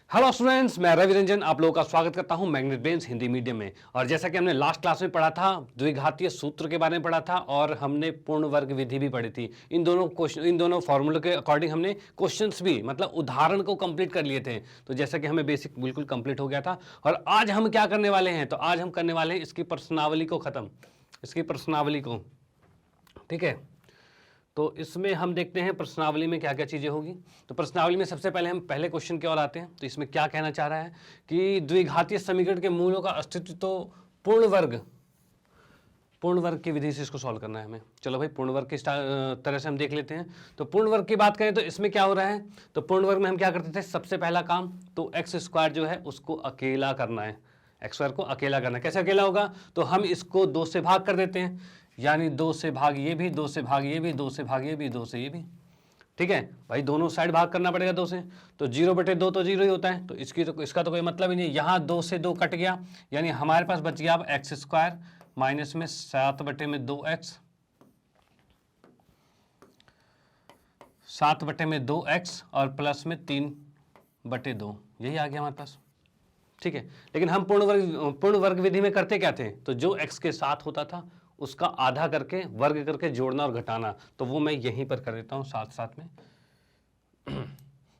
Hello students, मैं रवि रंजन आप लोगों का स्वागत करता हूं मैग्नेट ब्रेन्स हिंदी मीडियम में। और जैसा कि हमने लास्ट क्लास में पढ़ा था, द्विघातीय सूत्र के बारे में पढ़ा था और हमने पूर्ण वर्ग विधि भी पढ़ी थी। इन दोनों फॉर्मूलों के अकॉर्डिंग हमने क्वेश्चंस भी मतलब उदाहरण को कंप्लीट कर लिए थे। तो जैसा कि हमें बेसिक बिल्कुल कंप्लीट हो गया था। और आज हम क्या करने वाले हैं, तो आज हम करने वाले हैं इसकी प्रश्नावली को खत्म, इसकी प्रश्नावली को। ठीक है, तो इसमें हम देखते हैं प्रश्नावली में क्या क्या चीज़ें होगी। तो प्रश्नावली में सबसे पहले हम पहले क्वेश्चन की ओर आते हैं। तो इसमें क्या कहना चाह रहा है कि द्विघातीय समीकरण के मूलों का अस्तित्व तो पूर्ण वर्ग की विधि से इसको सॉल्व करना है हमें। चलो भाई, पूर्ण वर्ग की तरह से हम देख लेते हैं। तो पूर्ण वर्ग की बात करें तो इसमें क्या हो रहा है, तो पूर्ण वर्ग में हम क्या करते थे, सबसे पहला काम तो एक्स स्क्वायर जो है उसको अकेला करना है। एक्स स्क्वायर को अकेला करना है। कैसे अकेला होगा, तो हम इसको 2 से भाग कर देते हैं, यानी 2 से भाग ये भी, 2 से भाग ये भी, 2 से भाग ये भी, 2 से ये भी। ठीक है भाई, दोनों साइड भाग करना पड़ेगा 2 से। तो 0/2 तो 0 ही होता है, तो इसका तो कोई मतलब ही नहीं। यहाँ 2 से 2 कट गया, यानी हमारे पास बच गया अब एक्स स्क्वायर माइनस में 7/2x, 7/2x और प्लस में 3/2, यही आ गया हमारे पास। ठीक है, लेकिन हम पूर्ण वर्ग विधि में करते क्या थे, तो जो x के साथ होता था उसका आधा करके वर्ग करके जोड़ना और घटाना, तो वो मैं यहीं पर कर देता हूं साथ साथ में।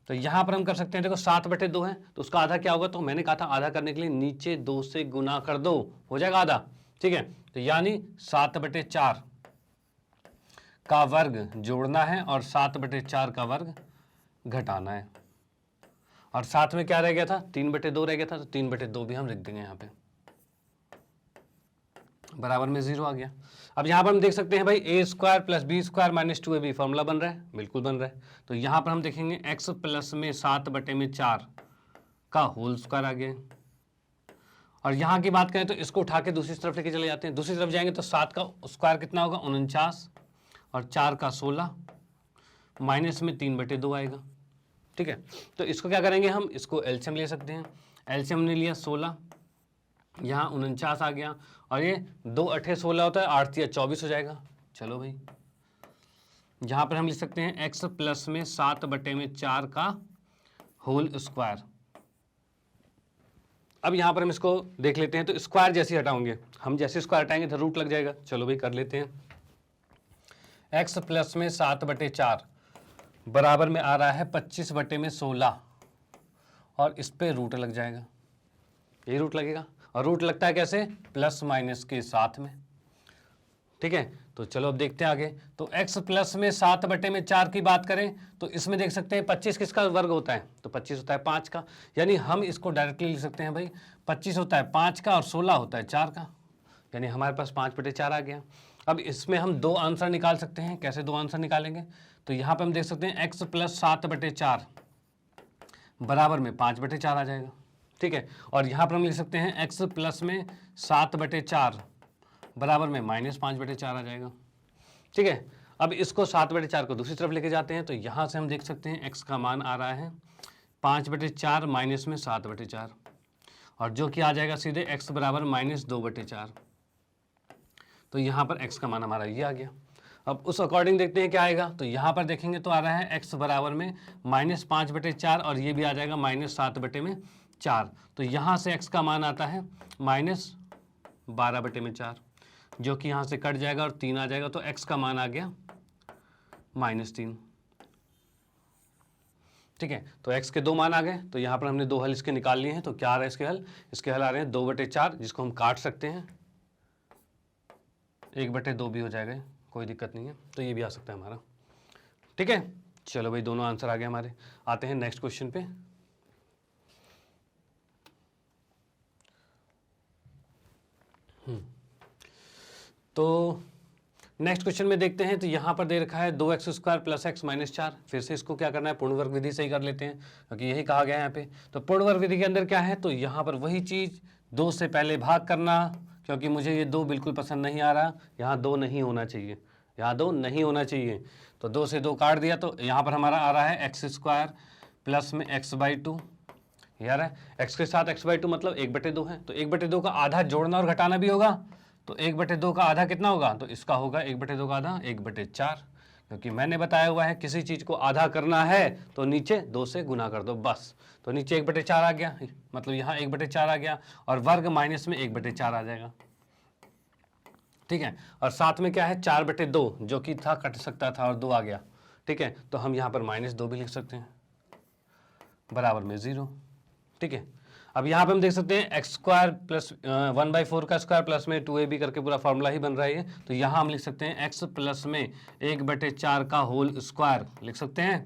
तो यहां पर हम कर सकते हैं, देखो 7/2 है तो उसका आधा क्या होगा, तो मैंने कहा था आधा करने के लिए नीचे 2 से गुना कर दो, हो जाएगा आधा। ठीक है, तो यानी 7/4 का वर्ग जोड़ना है और 7/4 का वर्ग घटाना है। और साथ में क्या रह गया था, 3/2 रह गया था, तो 3/2 भी हम लिख देंगे यहाँ पे, बराबर में 0 आ गया। अब यहाँ पर हम देख सकते हैं भाई a² + b² - 2ab फॉर्मूला बन रहा है, बिल्कुल बन रहा है। तो यहाँ पर हम देखेंगे x प्लस में 7/4 का होल स्क्वायर आ गया। और यहाँ की बात करें तो इसको उठा के दूसरी तरफ लेके चले जाते हैं। दूसरी तरफ जाएंगे तो 7 का स्क्वायर कितना होगा, 49, और 4 का 16, माइनस में 3/2 आएगा। ठीक है, तो इसको क्या करेंगे, हम इसको एलसीएम ले सकते हैं। एलसीएम ने लिया 16, यहाँ 49 आ गया, और ये 2 8 16 होता है, 8 3 24 हो जाएगा। चलो भाई, यहाँ पर हम लिख सकते हैं x प्लस में 7/4 का होल स्क्वायर। अब यहाँ पर हम इसको देख लेते हैं, तो स्क्वायर जैसे हटाओगे, हम जैसे स्क्वायर हटाएंगे तो रूट लग जाएगा। चलो भाई कर लेते हैं, x प्लस में 7/4 बराबर में आ रहा है 25/16, और इस पे रूट लग जाएगा, यही रूट लगेगा। और रूट लगता है कैसे, प्लस माइनस के साथ में। ठीक है, तो चलो अब देखते हैं आगे। तो x प्लस में 7/4 की बात करें तो इसमें देख सकते हैं 25 किसका वर्ग होता है, तो 25 होता है 5 का, यानी हम इसको डायरेक्टली लिख सकते हैं भाई 25 होता है 5 का और 16 होता है 4 का, यानी हमारे पास 5/4 आ गया। अब इसमें हम 2 आंसर निकाल सकते हैं। कैसे 2 आंसर निकालेंगे, तो यहाँ पर हम देख सकते हैं x प्लस 7/4 बराबर में 5/4 आ जाएगा। ठीक है, और यहाँ पर हम लिख सकते हैं x प्लस में 7/4 बराबर में -5/4 आ जाएगा। ठीक है, अब इसको 7/4 को दूसरी तरफ लेके जाते हैं, तो यहाँ से हम देख सकते हैं x का मान आ रहा है 5/4 माइनस में 7/4, और जो कि आ जाएगा सीधे x बराबर -2/4। तो यहाँ पर x का मान हमारा ये आ गया। अब उस अकॉर्डिंग देखते हैं क्या आएगा, तो यहाँ पर देखेंगे तो आ रहा है x बराबर में -5/4, और ये भी आ जाएगा -7/4। तो यहाँ से x का मान आता है -12/4, जो कि यहाँ से कट जाएगा और 3 आ जाएगा, तो x का मान आ गया -3। ठीक है, तो x के 2 मान आ गए। तो यहाँ पर हमने 2 हल इसके निकाल लिए हैं। तो क्या आ रहा है इसके हल, इसके हल आ रहे हैं 2/4, जिसको हम काट सकते हैं, 1/2 भी हो जाएगा, कोई दिक्कत नहीं है। तो ये भी आ सकता है हमारा। ठीक है, चलो भाई दोनों आंसर आ गए हमारे। आते हैं नेक्स्ट क्वेश्चन पे। तो नेक्स्ट क्वेश्चन में देखते हैं, तो यहाँ पर दे रखा है 2x² + x - 4। फिर से इसको क्या करना है, पूर्ण वर्ग विधि से ही कर लेते हैं, क्योंकि यही कहा गया है यहाँ पे। तो पूर्ण वर्ग विधि के अंदर क्या है, तो यहाँ पर वही चीज़ 2 से पहले भाग करना, क्योंकि मुझे ये 2 बिल्कुल पसंद नहीं आ रहा, यहाँ 2 नहीं होना चाहिए, यहाँ 2 नहीं होना चाहिए। तो 2 से 2 काट दिया, तो यहाँ पर हमारा आ रहा है x² प्लस में x/2, यार है x के साथ x/2 मतलब 1/2 है। तो 1/2 का आधा जोड़ना और घटाना भी होगा, तो 1/2 का आधा कितना होगा, तो इसका होगा 1/2 का आधा 1/4, क्योंकि मैंने बताया हुआ है किसी चीज़ को आधा करना है तो नीचे 2 से गुना कर दो बस। तो नीचे 1/4 आ गया, मतलब यहाँ 1/4 आ गया, और वर्ग माइनस में 1/4 आ जाएगा। ठीक है, और साथ में क्या है 4/2 जो कि था, कट सकता था और 2 आ गया। ठीक है, तो हम यहाँ पर -2 भी लिख सकते हैं, बराबर में 0। ठीक है, अब यहाँ पे हम देख सकते हैं x² प्लस 1/4 का स्क्वायर प्लस में 2ab करके पूरा फॉर्मूला ही बन रहा है। तो यहाँ हम लिख सकते हैं x प्लस में 1/4 का होल स्क्वायर लिख सकते हैं,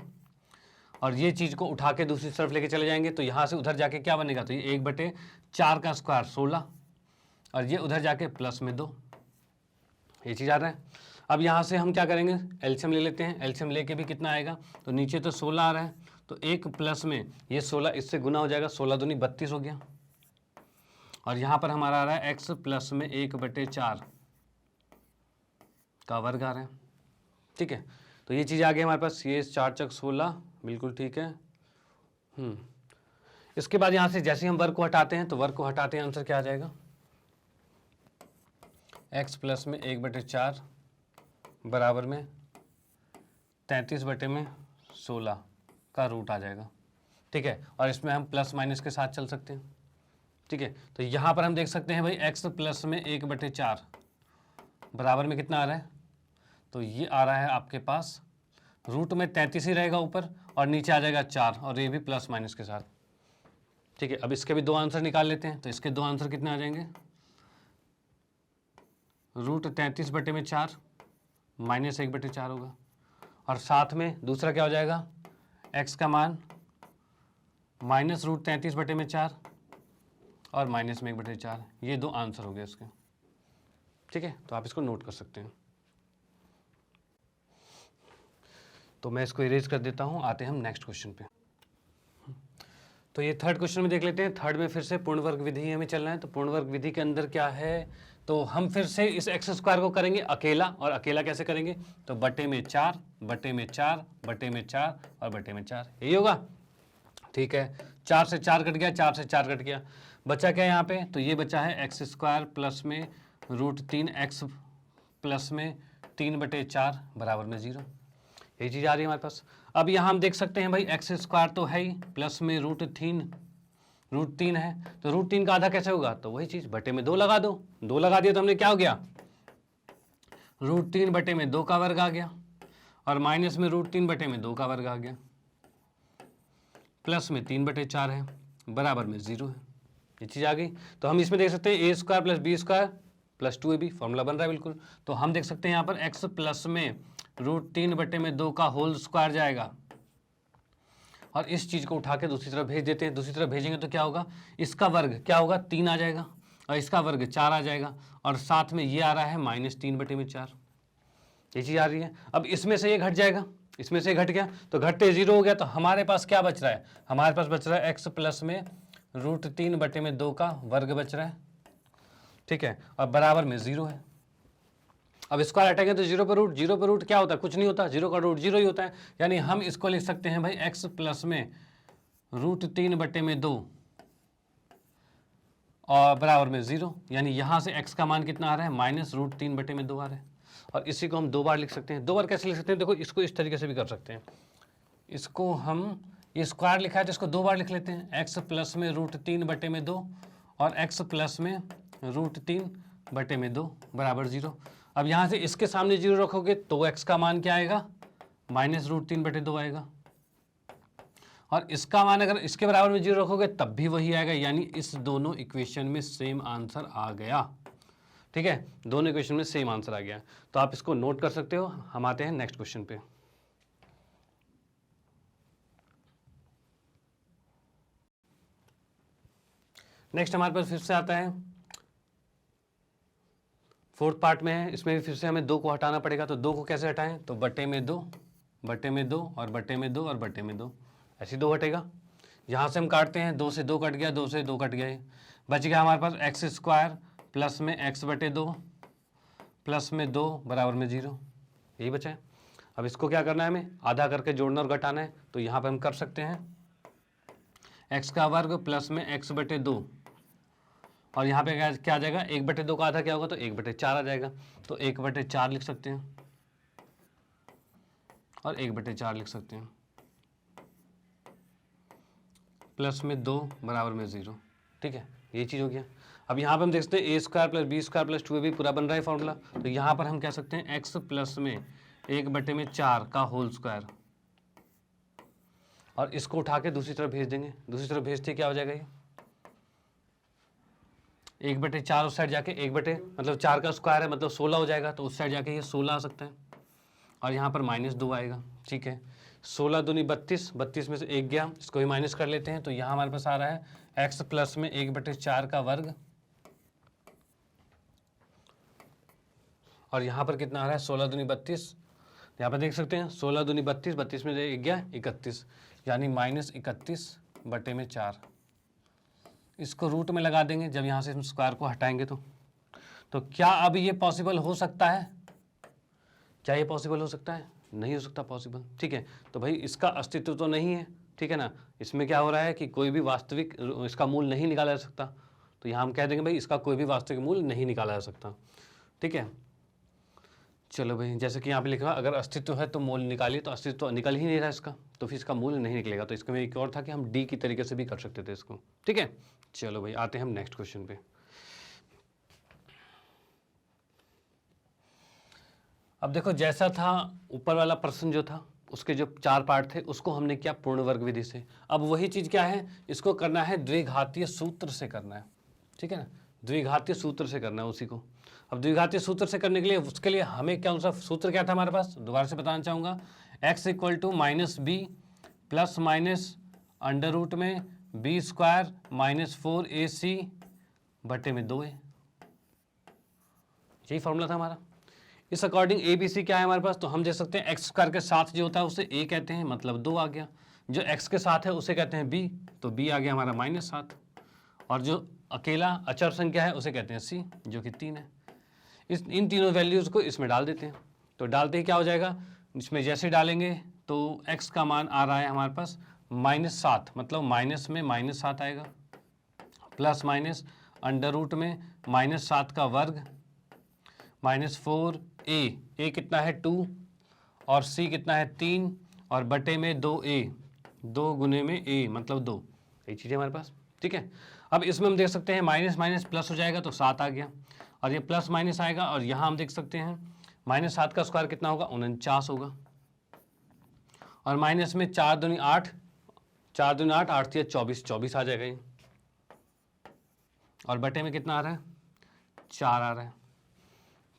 और ये चीज़ को उठा के दूसरी तरफ लेके चले जाएंगे तो यहाँ से उधर जाके क्या बनेगा, तो ये 1/4 का स्क्वायर 16, और ये उधर जाके प्लस में 2, ये चीज़ आ रहा है। अब यहाँ से हम क्या करेंगे, एलसीएम ले लेते हैं। एलसीएम लेके भी कितना आएगा, तो नीचे तो 16 आ रहा है, तो 1 प्लस में ये 16 इससे गुना हो जाएगा, 16 दूनी 32 हो गया, और यहाँ पर हमारा आ रहा है x प्लस में 1/4 का वर्ग आ रहा है। ठीक है, तो ये चीज़ आ गई हमारे पास, ये 4 चक 16, बिल्कुल ठीक है। इसके बाद यहाँ से जैसे हम वर्ग को हटाते हैं तो वर्ग को हटाते हैं आंसर क्या आ जाएगा, x प्लस में 1/4 बराबर में 33/16 का रूट आ जाएगा। ठीक है, और इसमें हम प्लस माइनस के साथ चल सकते हैं। ठीक है, तो यहाँ पर हम देख सकते हैं भाई x प्लस में 1/4 बराबर में कितना आ रहा है, तो ये आ रहा है आपके पास रूट में 33 ही रहेगा ऊपर, और नीचे आ जाएगा 4, और ये भी प्लस माइनस के साथ। ठीक है, अब इसके भी 2 आंसर निकाल लेते हैं, तो इसके 2 आंसर कितने आ जाएंगे, रूट 33/4 माइनस 1/4 होगा, और साथ में दूसरा क्या हो जाएगा, x का मान माइनस रूट 33/4 और माइनस में 1/4, ये 2 आंसर हो गए इसके। ठीक है, तो आप इसको नोट कर सकते हैं। तो मैं इसको इरेज कर देता हूँ, आते हैं हम नेक्स्ट क्वेश्चन पे। तो ये थर्ड क्वेश्चन में देख लेते हैं। थर्ड में फिर से पूर्ण वर्ग विधि हमें चलना है। तो पूर्ण वर्ग विधि के अंदर क्या है, तो हम फिर से इस x² को करेंगे अकेला, और अकेला कैसे करेंगे, तो बटे में 4 बटे में 4 बटे में 4 और बटे में 4, यही होगा। ठीक है, 4 से 4 कट गया, 4 से 4 कट गया, बचा क्या यहाँ पे, तो ये बचा है x² प्लस में रूट 3x प्लस में 3/4 बराबर में 0, यही चीज़ आ रही है हमारे पास। अब यहाँ हम देख सकते हैं भाई x² तो है ही, प्लस में रूट 3 है, तो रूट 3 का आधा कैसे होगा, तो वही चीज़ बटे में 2 लगा दो, 2 लगा दिया तो हमने क्या हो गया, रूट 3 बटे में 2 का वर्ग आ गया, और माइनस में रूट 3 बटे में 2 का वर्ग आ गया, प्लस में 3/4 है, बराबर में 0 है, ये चीज़ आ गई। तो हम इसमें देख सकते हैं a² plus b² plus 2ab, formula बन रहा है बिल्कुल। तो हम देख सकते हैं यहाँ पर x प्लस में रूट 3 बटे में 2 का होल स्क्वायर जाएगा, और इस चीज़ को उठा के दूसरी तरफ भेज देते हैं। दूसरी तरफ भेजेंगे तो क्या होगा, इसका वर्ग क्या होगा, 3 आ जाएगा, और इसका वर्ग 4 आ जाएगा, और साथ में ये आ रहा है -3/4, ये चीज़ आ रही है। अब इसमें से ये घट जाएगा, इसमें से घट गया तो घटते 0 हो गया, तो हमारे पास क्या बच रहा है, हमारे पास बच रहा है x प्लस में रूट 3 बटे में 2 का वर्ग बच रहा है। ठीक है, और बराबर में 0 है। अब स्क्वायर हटाएंगे तो 0 पर रूट क्या होता है, कुछ नहीं होता, 0 का रूट 0 ही होता है। यानी हम इसको लिख सकते हैं भाई x प्लस में रूट 3 बटे में 2 और बराबर में 0, यानी यहाँ से x का मान कितना आ रहा है, माइनस रूट 3 बटे में 2 आ रहा है। और इसी को हम 2 बार लिख सकते हैं। 2 बार कैसे लिख सकते हैं, देखो इसको इस तरीके से भी कर सकते हैं। इसको हम, ये स्क्वायर लिखा है तो इसको 2 बार लिख लेते हैं, x प्लस में रूट 3 बटे में 2 और x प्लस में रूट 3 बटे में 2 बराबर 0। अब यहाँ से इसके सामने 0 रखोगे तो x का मान क्या आएगा, माइनस रूट 3 बटे 2 आएगा, और इसका मान अगर इसके बराबर में 0 रखोगे तब भी वही आएगा। यानी इस दोनों इक्वेशन में सेम आंसर आ गया। ठीक है, दोनों इक्वेशन में सेम आंसर आ गया, तो आप इसको नोट कर सकते हो। हम आते हैं नेक्स्ट क्वेश्चन पे। नेक्स्ट हमारे पास फिर से आता है, फोर्थ पार्ट में है। इसमें भी फिर से हमें 2 को हटाना पड़ेगा। तो 2 को कैसे हटाएं, तो बटे में 2 बटे में 2 और बटे में 2 और बटे में 2, ऐसे 2 हटेगा। यहाँ से हम काटते हैं, 2 से 2 कट गया, 2 से 2 कट गया, बच गया हमारे पास x² प्लस में x बटे 2 प्लस में 2 बराबर में 0, यही बचा है। अब इसको क्या करना है, हमें आधा करके जोड़ना और घटाना है। तो यहाँ पर हम कर सकते हैं x का वर्ग प्लस में x बटे 2, और यहाँ पे क्या आ जाएगा, 1/2 का आधा क्या होगा, तो 1/4 आ जाएगा। तो 1/4 लिख सकते हैं। और 1/4 लिख सकते हैं, प्लस में 2 बराबर में 0। ठीक है, ये चीज़ हो गया। अब यहाँ पर हम देख सकते हैं a² + b² + 2ab पूरा बन रहा है फॉर्मूला। तो यहाँ पर हम कह सकते हैं x प्लस में 1/4 का होल स्क्वायर, और इसको उठा के दूसरी तरफ भेज देंगे। दूसरी तरफ भेजते क्या हो जाएगा, ये 1/4 उस साइड जाके 1 मतलब 4 का स्क्वायर है मतलब 16 हो जाएगा, तो उस साइड जाके ये 16 आ सकता है, और यहाँ पर -2 आएगा। ठीक है, 16 दूनी 32, 32 में से 1 गया, इसको भी माइनस कर लेते हैं। तो यहाँ हमारे पास आ रहा है x प्लस में 1/4 का वर्ग, और यहाँ पर कितना आ रहा है 16 दूनी 32, यहाँ पर देख सकते हैं 16 दूनी 32, 32 में से 1 गया 31, यानी -31/4। इसको रूट में लगा देंगे जब यहाँ से हम स्क्वायर को हटाएंगे तो क्या अब ये पॉसिबल हो सकता है? क्या ये पॉसिबल हो सकता है? नहीं हो सकता पॉसिबल। ठीक है, तो भाई इसका अस्तित्व तो नहीं है। ठीक है ना, इसमें क्या हो रहा है कि कोई भी वास्तविक इसका मूल नहीं निकाला जा सकता। तो यहाँ हम कह देंगे भाई इसका कोई भी वास्तविक मूल नहीं निकाला जा सकता। ठीक है, चलो भाई, जैसे कि यहाँ पे लिखा अगर अस्तित्व है तो मूल निकालिए, तो अस्तित्व तो निकल ही नहीं रहा इसका, तो फिर इसका मूल नहीं निकलेगा। तो इसका में एक और था कि हम डी की तरीके से भी कर सकते थे इसको। ठीक है, चलो भाई आते हैं हम नेक्स्ट क्वेश्चन पे। अब देखो, जैसा था ऊपर वाला प्रश्न जो था उसके जो 4 पार्ट थे उसको हमने किया पूर्ण वर्ग विधि से। अब वही चीज़ क्या है, इसको करना है द्विघातीय सूत्र से करना है। ठीक है ना, द्विघातीय सूत्र से करना है उसी को। अब द्विघातीय सूत्र से करने के लिए उसके लिए हमें क्या सा सूत्र क्या था हमारे पास, दोबारा से बताना चाहूँगा, x = -b plus minus under root में b² - 4ac/2a। यही फॉर्मूला था हमारा। इस अकॉर्डिंग ए बी सी क्या है हमारे पास, तो हम देख सकते हैं x² के साथ जो होता है उसे a कहते हैं, मतलब 2 आ गया। जो x के साथ है उसे कहते हैं b, तो b आ गया हमारा -7। और जो अकेला अचर संख्या है उसे कहते हैं c, जो कि 3 है। इन तीनों वैल्यूज़ को इसमें डाल देते हैं। तो डालते ही क्या हो जाएगा, इसमें जैसे डालेंगे तो x का मान आ रहा है हमारे पास -7, मतलब माइनस में -7 आएगा, प्लस माइनस अंडर रूट में -7 का वर्ग -4a कितना है 2, और c कितना है 3, और बटे में 2a, 2 गुने में a मतलब 2। यही चीज़ है हमारे पास। ठीक है, अब इसमें हम देख सकते हैं माइनस माइनस प्लस हो जाएगा तो 7 आ गया, और ये प्लस माइनस आएगा, और यहाँ हम देख सकते हैं -7 का स्क्वायर कितना होगा 49 होगा, और माइनस में 4 दूनी 8, 4 दूनी 8, 8 या 24, 24 आ जाएगा ये, और बटे में कितना आ रहा है 4 आ रहा है।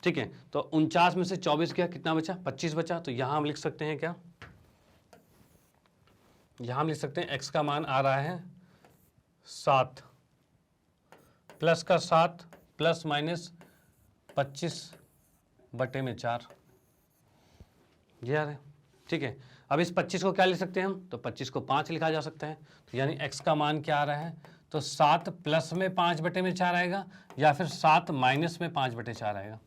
ठीक है, तो 49 में से 24 गया, कितना बचा 25 बचा। तो यहाँ हम लिख सकते हैं क्या, यहाँ हम लिख सकते हैं x का मान आ रहा है 7 प्लस का 7 प्लस माइनस 25/4, ये आ रहा है। ठीक है, अब इस 25 को क्या लिख सकते हैं हम, तो 25 को 5 लिखा जा सकता है। तो यानी x का मान क्या आ रहा है, तो 7 प्लस में 5/4 आएगा, या फिर 7 माइनस में 5/4 आएगा।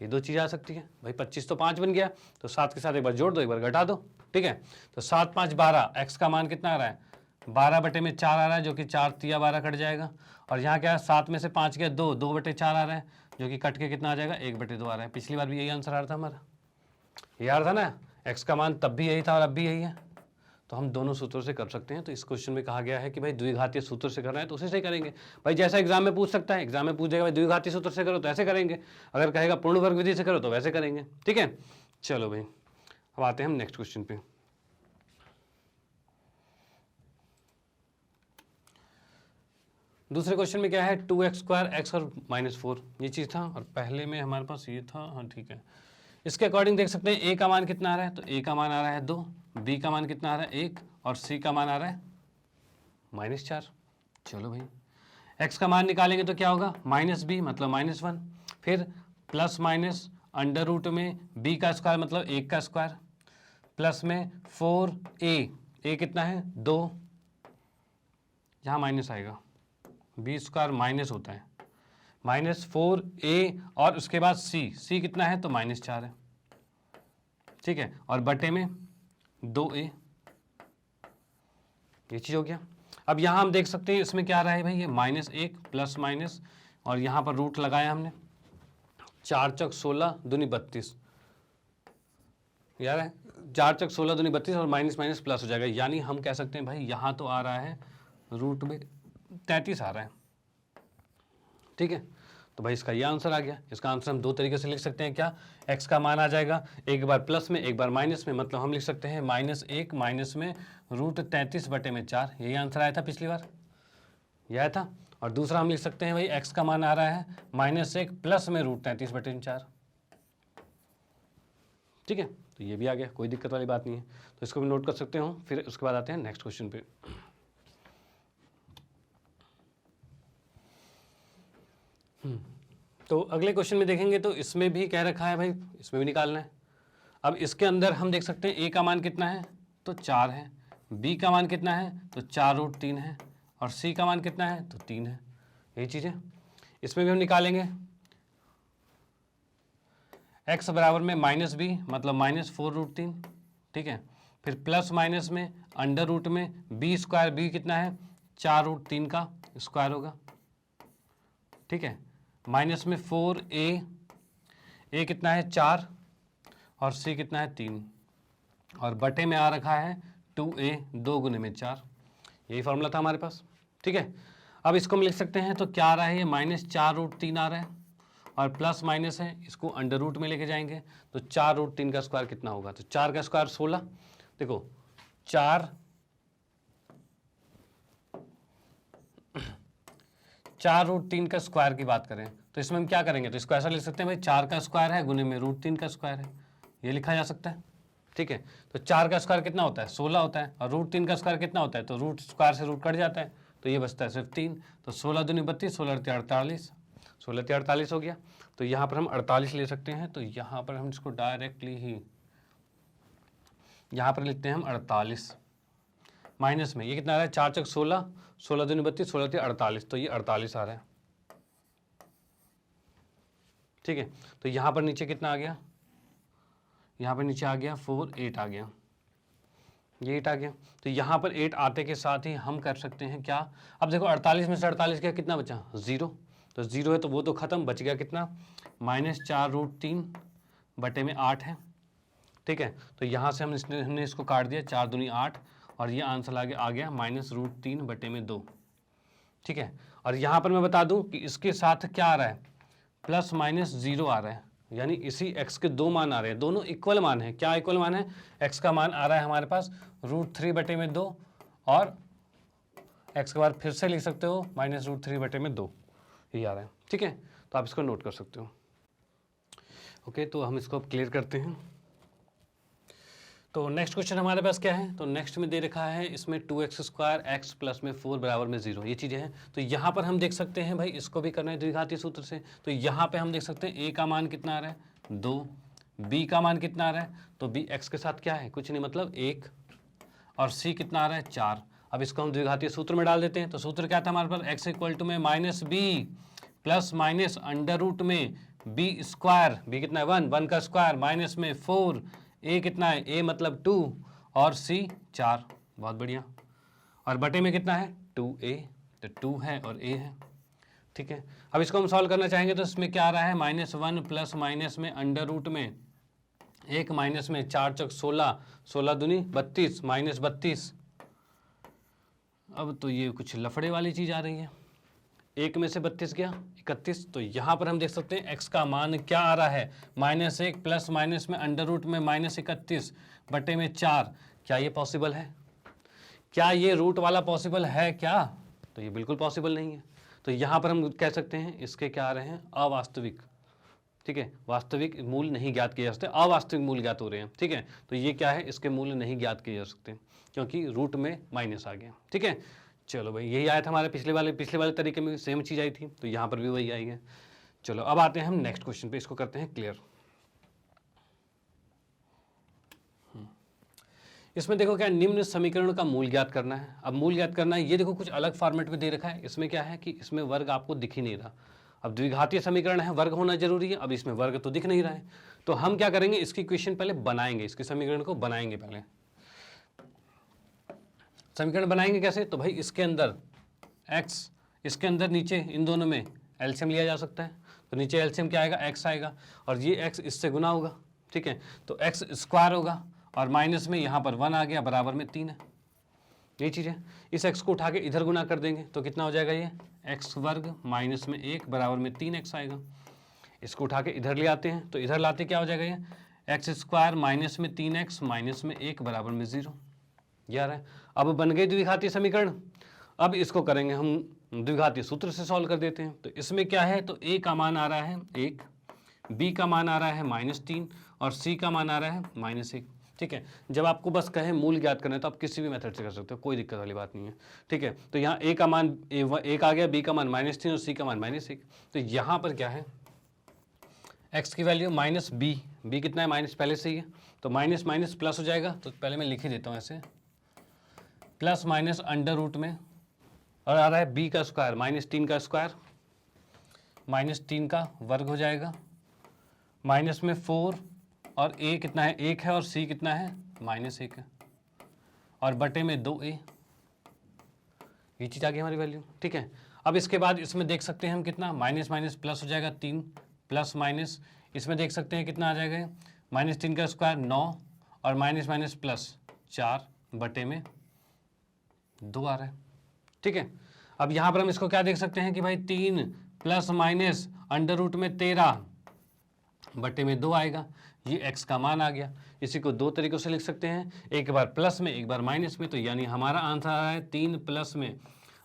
ये दो चीज़ आ सकती है भाई। 25 तो 5 बन गया, तो 7 के साथ एक बार जोड़ दो, एक बार घटा दो। ठीक है, तो 7 5 12, x का मान कितना आ रहा है 12/4 आ रहा है, जो कि 4 तिया 12 कट जाएगा। और यहाँ क्या है 7 में से 5 गया 2, 2/4 आ रहा है, जो कि कट के कितना आ जाएगा 1/2 आ रहा है। पिछली बार भी यही आंसर आ रहा था हमारा, ये आ रहा था ना, x का मान तब भी यही था और अब भी यही है। तो हम दोनों सूत्रों से कर सकते हैं। तो इस क्वेश्चन में कहा गया है कि भाई द्विघातीय सूत्र से करना है तो उसे से करेंगे भाई। जैसा एग्जाम में पूछ सकता है, एग्जाम में पूछ जाएगा भाई द्विघातीय सूत्र से करो तो ऐसे करेंगे, अगर कहेगा पूर्ण वर्ग विधि से करो तो वैसे करेंगे। ठीक है, चलो भाई अब आते हैं हम नेक्स्ट क्वेश्चन पे। दूसरे क्वेश्चन में क्या है 2x² x और -4, ये चीज़ था, और पहले में हमारे पास ये था। हाँ ठीक है, इसके अकॉर्डिंग देख सकते हैं a का मान कितना आ रहा है, तो a का मान आ रहा है 2, b का मान कितना आ रहा है 1, और c का मान आ रहा है -4। चलो भाई, x का मान निकालेंगे तो क्या होगा -b मतलब -1, फिर प्लस माइनस अंडर रूट में b का स्क्वायर मतलब 1 का स्क्वायर, प्लस में 4a, a कितना है 2, यहाँ माइनस आएगा, b² माइनस होता है, -4a, और उसके बाद c कितना है तो -4 है। ठीक है, और बटे में 2a, ये चीज़ हो गया। अब यहाँ हम देख सकते हैं इसमें क्या आ रहा है भाई, ये -1 प्लस माइनस, और यहाँ पर रूट लगाया हमने, 4 चौक 16 दूनी 32, यार है 4 चक 16 दूनी 32 और माइनस माइनस प्लस हो जाएगा, यानी हम कह सकते हैं भाई यहाँ तो आ रहा है रूट में 33 आ रहा है। ठीक है, तो भाई इसका ये आंसर आ गया। इसका आंसर हम दो तरीके से लिख सकते हैं, क्या, x का मान आ जाएगा एक बार प्लस में एक बार माइनस में, मतलब हम लिख सकते हैं -1 माइनस में रूट 33/4, यही आंसर आया था पिछली बार, यह आया था। और दूसरा हम लिख सकते हैं भाई x का मान आ रहा है -1 प्लस में रूट 33/4। ठीक है, तो ये भी आ गया, कोई दिक्कत वाली बात नहीं है, तो इसको भी नोट कर सकते हो। फिर उसके बाद आते हैं नेक्स्ट क्वेश्चन पे। तो अगले क्वेश्चन में देखेंगे तो इसमें भी कह रखा है भाई, इसमें भी निकालना है। अब इसके अंदर हम देख सकते हैं a का मान कितना है, तो 4 है, b का मान कितना है, तो 4√3 है, और c का मान कितना है, तो 3 है। यही चीज़ है, इसमें भी हम निकालेंगे। x बराबर में -b मतलब -4√3, ठीक है। फिर प्लस माइनस में अंडर रूट में b², b कितना है, 4√3 का स्क्वायर होगा, ठीक है। माइनस में 4a, a कितना है 4 और c कितना है 3, और बटे में आ रखा है 2a 2 गुने में 4, यही फॉर्मूला था हमारे पास, ठीक है। अब इसको हम लिख सकते हैं, तो क्या आ रहा है, ये -4√3 आ रहा है, और प्लस माइनस है, इसको अंडर रूट में लेके जाएंगे, तो 4√3 का स्क्वायर कितना होगा, तो 4 का स्क्वायर 16। देखो 4√3 का स्क्वायर की बात करें तो इसमें हम क्या करेंगे, तो इसको ऐसा लिख सकते हैं भाई 4 का स्क्वायर है गुने में √3 का स्क्वायर है, ये लिखा जा सकता है, ठीक है। तो 4 का स्क्वायर कितना होता है, 16 होता है, और √3 का स्क्वायर कितना होता है, तो रूट स्क्वायर से रूट कट जाता है, तो ये बचता है सिर्फ 3, तो 16 दूनी 32, 16 48, 16 48 हो गया। तो यहाँ पर हम 48 ले सकते हैं, तो यहाँ पर हम इसको डायरेक्टली ही यहाँ पर लिखते हैं हम 48, माइनस में ये कितना आ रहा है, 4 चक 16, 16 दूनी 32, 16 48, तो ये 48 आ रहा है, ठीक है। तो यहाँ पर नीचे कितना आ गया, यहाँ पर नीचे आ गया 4, 8 आ गया, ये 8 आ गया। तो यहाँ पर 8 आते के साथ ही हम कर सकते हैं क्या, अब देखो 48 में से 48 क्या, कितना बचा, 0, तो 0 है तो वो तो खत्म, बच गया कितना, -4√3 बटे में 8 है, ठीक है। तो यहाँ से हमने इसको काट दिया, 4 दूनी 8, और ये आंसर आ गया -√3 बटे में 2, ठीक है। और यहाँ पर मैं बता दूं कि इसके साथ क्या आ रहा है, प्लस माइनस 0 आ रहा है, यानी इसी x के दो मान आ रहे हैं, दोनों इक्वल मान है। क्या इक्वल मान है, x का मान आ रहा है हमारे पास √3 बटे में 2, और x के बाद फिर से लिख सकते हो -√3 बटे में 2, ये आ रहा है, ठीक है। तो आप इसको नोट कर सकते हो। ओके, तो हम इसको अब क्लियर करते हैं। तो नेक्स्ट क्वेश्चन हमारे पास क्या है, तो नेक्स्ट में दे रखा है इसमें 2x² x प्लस में 4 बराबर में 0, ये चीज़ें हैं। तो यहाँ पर हम देख सकते हैं भाई, इसको भी करना है द्विघातीय सूत्र से, तो यहाँ पे हम देख सकते हैं a का मान कितना आ रहा है 2, b का मान कितना आ रहा है, तो b x के साथ क्या है, कुछ नहीं मतलब 1, और c कितना आ रहा है 4। अब इसको हम द्विघातीय सूत्र में डाल देते हैं, तो सूत्र क्या था हमारे पास, x इक्वल टू में -b plus minus under root में b², b कितना है 1, 1 का स्क्वायर, माइनस में 4, a कितना है, a मतलब 2, और c 4, बहुत बढ़िया, और बटे में कितना है 2a, तो 2 है और a है, ठीक है। अब इसको हम सॉल्व करना चाहेंगे, तो इसमें क्या आ रहा है, -1 प्लस माइनस में अंडर रूट में 1 माइनस में 4 चक 16, 16 दूनी 32, -32। अब तो ये कुछ लफड़े वाली चीज़ आ रही है, 1 में से 32 गया 31, तो यहाँ पर हम देख सकते हैं x का मान क्या आ रहा है, -1 प्लस माइनस में अंडर रूट में -31 बटे में 4। क्या ये पॉसिबल है, क्या ये रूट वाला पॉसिबल है क्या, तो ये बिल्कुल पॉसिबल नहीं है। तो यहाँ पर हम कह सकते हैं इसके क्या आ रहे हैं, अवास्तविक, ठीक है। वास्तविक मूल्य नहीं ज्ञात किए जा सकते, अवास्तविक मूल्य ज्ञात हो रहे हैं, ठीक है। तो ये क्या है, इसके मूल्य नहीं ज्ञात किए जा सकते क्योंकि रूट में माइनस आ गया, ठीक है। चलो भाई, यही आया था हमारे पिछले वाले तरीके में सेम चीज़ आई थी, तो यहाँ पर भी वही आई है। चलो अब आते हैं हम नेक्स्ट क्वेश्चन पे, इसको करते हैं क्लियर। इसमें देखो क्या, निम्न समीकरण का मूल ज्ञात करना है। अब मूल ज्ञात करना है, ये देखो कुछ अलग फॉर्मेट में दे रखा है। इसमें क्या है कि इसमें वर्ग आपको दिख ही नहीं रहा। अब द्विघातीय समीकरण है, वर्ग होना जरूरी है, अब इसमें वर्ग तो दिख नहीं रहा है, तो हम क्या करेंगे, इसकी इक्वेशन पहले बनाएंगे, इसके समीकरण को बनाएंगे। पहले समीकरण बनाएंगे कैसे, तो भाई इसके अंदर x, इसके अंदर नीचे इन दोनों में एलसीएम लिया जा सकता है, तो नीचे एलसीएम क्या आएगा, x आएगा, और ये x इससे गुना होगा, ठीक है। तो x स्क्वायर होगा, और माइनस में यहाँ पर 1 आ गया, बराबर में 3 है। यही चीज़ है। इस x को उठा के इधर गुना कर देंगे तो कितना हो जाएगा, ये x वर्ग माइनस में 1 बराबर में 3x आएगा। इसको उठा के इधर ले आते हैं तो इधर लाते क्या हो जाएगा, ये एक्स स्क्वायर माइनस में 3x माइनस में 1 बराबर में 0। यार है, अब बन गए द्विघातीय समीकरण। अब इसको करेंगे हम द्विघातीय सूत्र से सॉल्व कर देते हैं। तो इसमें क्या है, तो a का मान आ रहा है 1, b का मान आ रहा है -3 और c का मान आ रहा है -1। ठीक है, जब आपको बस कहे मूल ज्ञात करना है तो आप किसी भी मेथड से कर सकते हो, कोई दिक्कत वाली बात नहीं है। ठीक है, तो यहाँ a का मान 1 आ गया, b का मान -3 और c का मान -1। तो यहाँ पर क्या है, x की वैल्यू -b कितना है, माइनस पहले से ही है तो माइनस माइनस प्लस हो जाएगा। तो पहले मैं लिख ही देता हूँ ऐसे, प्लस माइनस अंडर रूट में, और आ रहा है b का स्क्वायर -3 का स्क्वायर -3 का वर्ग हो जाएगा, माइनस में 4 और a कितना है, 1 है और c कितना है, -1 है, और बटे में 2a। ये चीज़ आ गई हमारी वैल्यू। ठीक है, अब इसके बाद इसमें देख सकते हैं हम कितना, माइनस माइनस प्लस हो जाएगा 3 प्लस माइनस, इसमें देख सकते हैं कितना आ जाएगा, -3 का स्क्वायर 9 और माइनस माइनस प्लस 4 बटे में 2 आ रहा है। ठीक है, अब यहाँ पर हम इसको क्या देख सकते हैं कि भाई 3 प्लस माइनस अंडर रूट में 13 बटे में 2 आएगा। ये x का मान आ गया। इसी को दो तरीकों से लिख सकते हैं, एक बार प्लस में एक बार माइनस में। तो यानी हमारा आंसर आ रहा है 3 प्लस में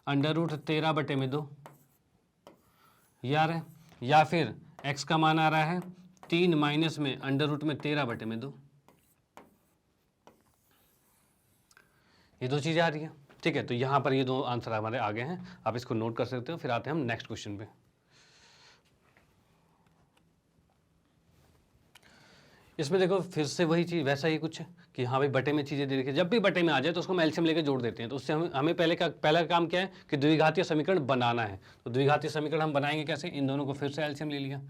अंडर रूट 13 बटे में 2 यार है, या फिर x का मान आ रहा है 3 माइनस में अंडर रूट में 13 बटे में 2। ये दो चीज़ें आ रही हैं। ठीक है, तो यहाँ पर ये दो आंसर हमारे आगे हैं, आप इसको नोट कर सकते हो। फिर आते हैं हम नेक्स्ट क्वेश्चन पे। इसमें देखो फिर से वही चीज़, वैसा ही कुछ है कि हाँ भाई बटे में चीज़ें दे रखी है, जब भी बटे में आ जाए तो उसको हम एलसीएम लेके जोड़ देते हैं। तो उससे हमें पहला काम क्या है कि द्विघातीय समीकरण बनाना है। तो द्विघातीय समीकरण हम बनाएंगे कैसे, इन दोनों को फिर से एलसीएम ले लिया।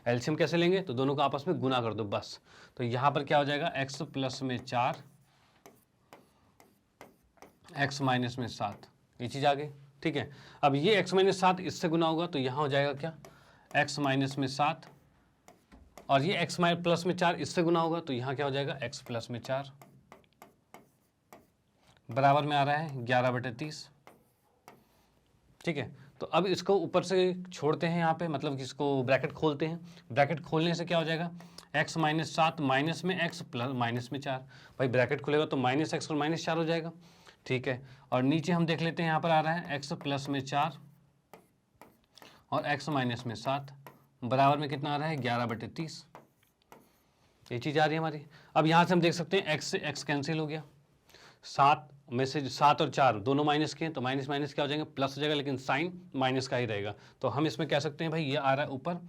एलसीएम कैसे लेंगे, तो दोनों को आपस में गुना कर दो बस। तो यहाँ पर क्या हो जाएगा, x प्लस में 4 x माइनस में 7, ये चीज़ आ गई। ठीक है, अब ये x माइनस 7 इससे गुना होगा तो यहाँ हो जाएगा क्या, x माइनस में 7, और ये x माइनस प्लस में 4 इससे गुना होगा तो यहाँ क्या हो जाएगा, x प्लस में 4 बराबर में आ रहा है 11/30। ठीक है, तो अब इसको ऊपर से छोड़ते हैं यहाँ पे, मतलब कि इसको ब्रैकेट खोलते हैं। ब्रैकेट खोलने से क्या हो जाएगा, x माइनस 7 माइनस में x प्लस माइनस में 4। भाई ब्रैकेट खुलेगा तो -x और -4 हो जाएगा। ठीक है, और नीचे हम देख लेते हैं, यहाँ पर आ रहा है x प्लस में 4 और x माइनस में 7 बराबर में कितना आ रहा है, 11/30। ये चीज़ आ रही है हमारी। अब यहाँ से हम देख सकते हैं x से x कैंसिल हो गया, 7 में से 7 और 4 दोनों माइनस के हैं तो माइनस माइनस क्या हो जाएंगे, प्लस हो जाएगा, लेकिन साइन माइनस का ही रहेगा। तो हम इसमें कह सकते हैं भाई ये आ रहा है ऊपर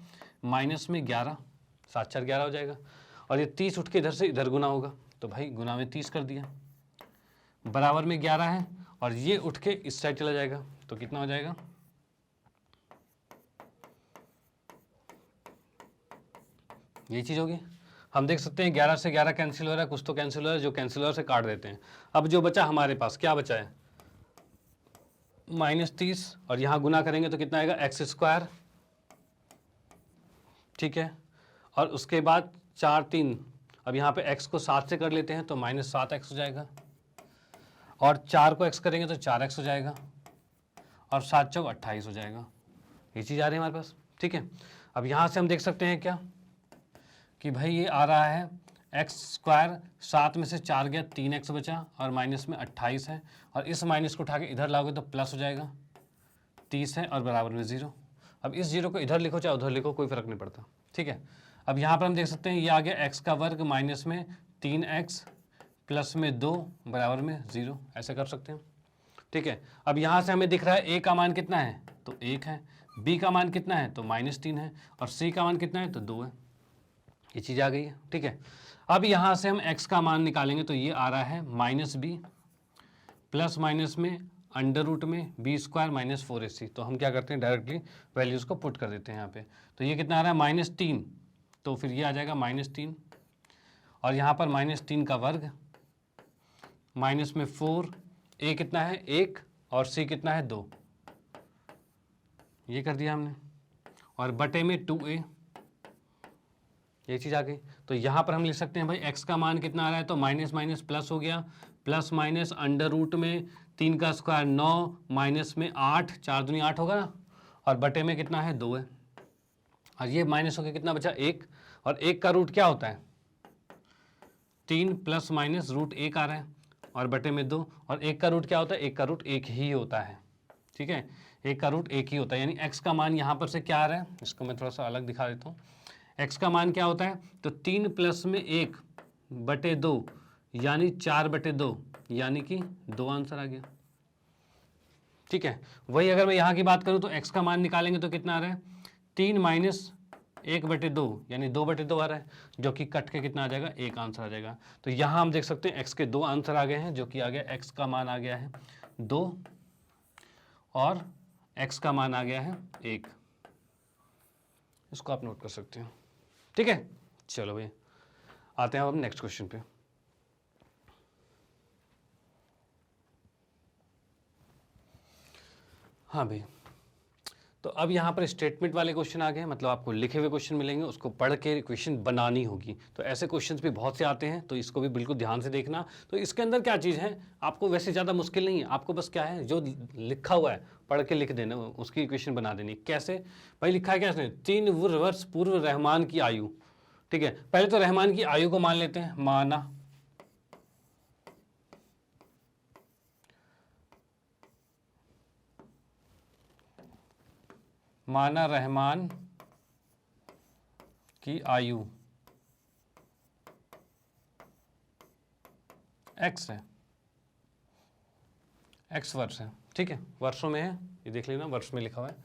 -11, 7 4 11 हो जाएगा, और ये 30 उठ के इधर से इधर गुना होगा तो भाई गुना में 30 कर दिया, बराबर में 11 है, और ये उठ के इस साइड चला जाएगा तो कितना हो जाएगा, ये चीज़ होगी। हम देख सकते हैं 11 से 11 कैंसिल हो रहा है, कुछ तो कैंसिल हो रहा है, जो कैंसिल हो रहा है उसे काट देते हैं। अब जो बचा हमारे पास क्या बचा है, -30, और यहाँ गुना करेंगे तो कितना आएगा, x स्क्वायर। ठीक है, और उसके बाद 4 3, अब यहाँ पे x को 7 से कर लेते हैं तो -7x हो जाएगा, और 4 को x करेंगे तो 4x हो जाएगा, और 7 चौक 28 हो जाएगा। ये चीज़ आ रही है हमारे पास। ठीक है, अब यहाँ से हम देख सकते हैं क्या कि भाई ये आ रहा है x स्क्वायर, 7 में से 4 गया, 3x बचा, और माइनस में 28 है, और इस माइनस को उठा के इधर लाओगे तो प्लस हो जाएगा, 30 है, और बराबर में 0। अब इस 0 को इधर लिखो चाहे उधर लिखो, कोई फर्क नहीं पड़ता। ठीक है, अब यहाँ पर हम देख सकते हैं ये आ गया x का वर्ग माइनस में 3x प्लस में 2 बराबर में 0, ऐसे कर सकते हैं। ठीक है, अब यहाँ से हमें दिख रहा है a का मान कितना है, तो 1 है, b का मान कितना है, तो -3 है, और c का मान कितना है, तो 2 है। ये चीज़ आ गई है। ठीक है, अब यहाँ से हम x का मान निकालेंगे तो ये आ रहा है -b प्लस माइनस में अंडर रूट में b स्क्वायर माइनस 4ac। तो हम क्या करते हैं, डायरेक्टली वैल्यूज़ को पुट कर देते हैं यहाँ पे। तो ये कितना आ रहा है, -3, तो फिर ये आ जाएगा -3, और यहाँ पर -3 का वर्ग, माइनस में 4, a कितना है 1 और c कितना है 2, ये कर दिया हमने, और बटे में 2a, ये चीज़ आ गई। तो यहाँ पर हम लिख सकते हैं भाई x का मान कितना आ रहा है, तो माइनस माइनस प्लस हो गया, प्लस माइनस अंडर रूट में 3 का स्क्वायर 9, माइनस में 8, 4 दूनी 8 होगा ना, और बटे में कितना है 2 है, और ये माइनस होकर कितना बचा 1, और 1 का रूट क्या होता है 3 प्लस माइनस रूट 1 आ रहा है, और बटे में 2, और 1 का रूट क्या होता है, 1 का रूट 1 ही होता है, ठीक है, 1 का रूट 1 ही होता है, यानी x का मान यहाँ पर से क्या आ रहा है, इसको मैं थोड़ा सा अलग दिखा देता हूँ। x का मान क्या होता है, तो 3 प्लस में 1 बटे 2 यानी 4 बटे 2, यानी कि 2 आंसर आ गया, ठीक है। वही अगर मैं यहाँ की बात करूँ तो x का मान निकालेंगे तो कितना आ रहा है 3 माइनस 1 बटे 2 यानी 2 बटे 2 आ रहा है, जो कि कट के कितना आ जाएगा 1 आंसर आ जाएगा। तो यहाँ हम देख सकते हैं x के 2 आंसर आ गए हैं, जो कि आ गया x का मान आ गया है 2 और x का मान आ गया है 1, इसको आप नोट कर सकते हो, ठीक है। चलो भाई आते हैं अब हम नेक्स्ट क्वेश्चन पे। हाँ भाई, तो अब यहाँ पर स्टेटमेंट वाले क्वेश्चन आ गए हैं, मतलब आपको लिखे हुए क्वेश्चन मिलेंगे, उसको पढ़ के इक्वेशन बनानी होगी। तो ऐसे क्वेश्चंस भी बहुत से आते हैं, तो इसको भी बिल्कुल ध्यान से देखना। तो इसके अंदर क्या चीज़ है, आपको वैसे ज़्यादा मुश्किल नहीं है, आपको बस क्या है जो लिखा हुआ है पढ़ के लिख देना, उसकी इक्वेशन बना देनी। कैसे भाई, लिखा है क्या इसने, 3 वर्ष पूर्व रहमान की आयु, ठीक है। पहले तो रहमान की आयु को मान लेते हैं, माना रहमान की आयु x है, x वर्ष है, ठीक है, वर्षों में है, ये देख लेना वर्ष में लिखा हुआ है,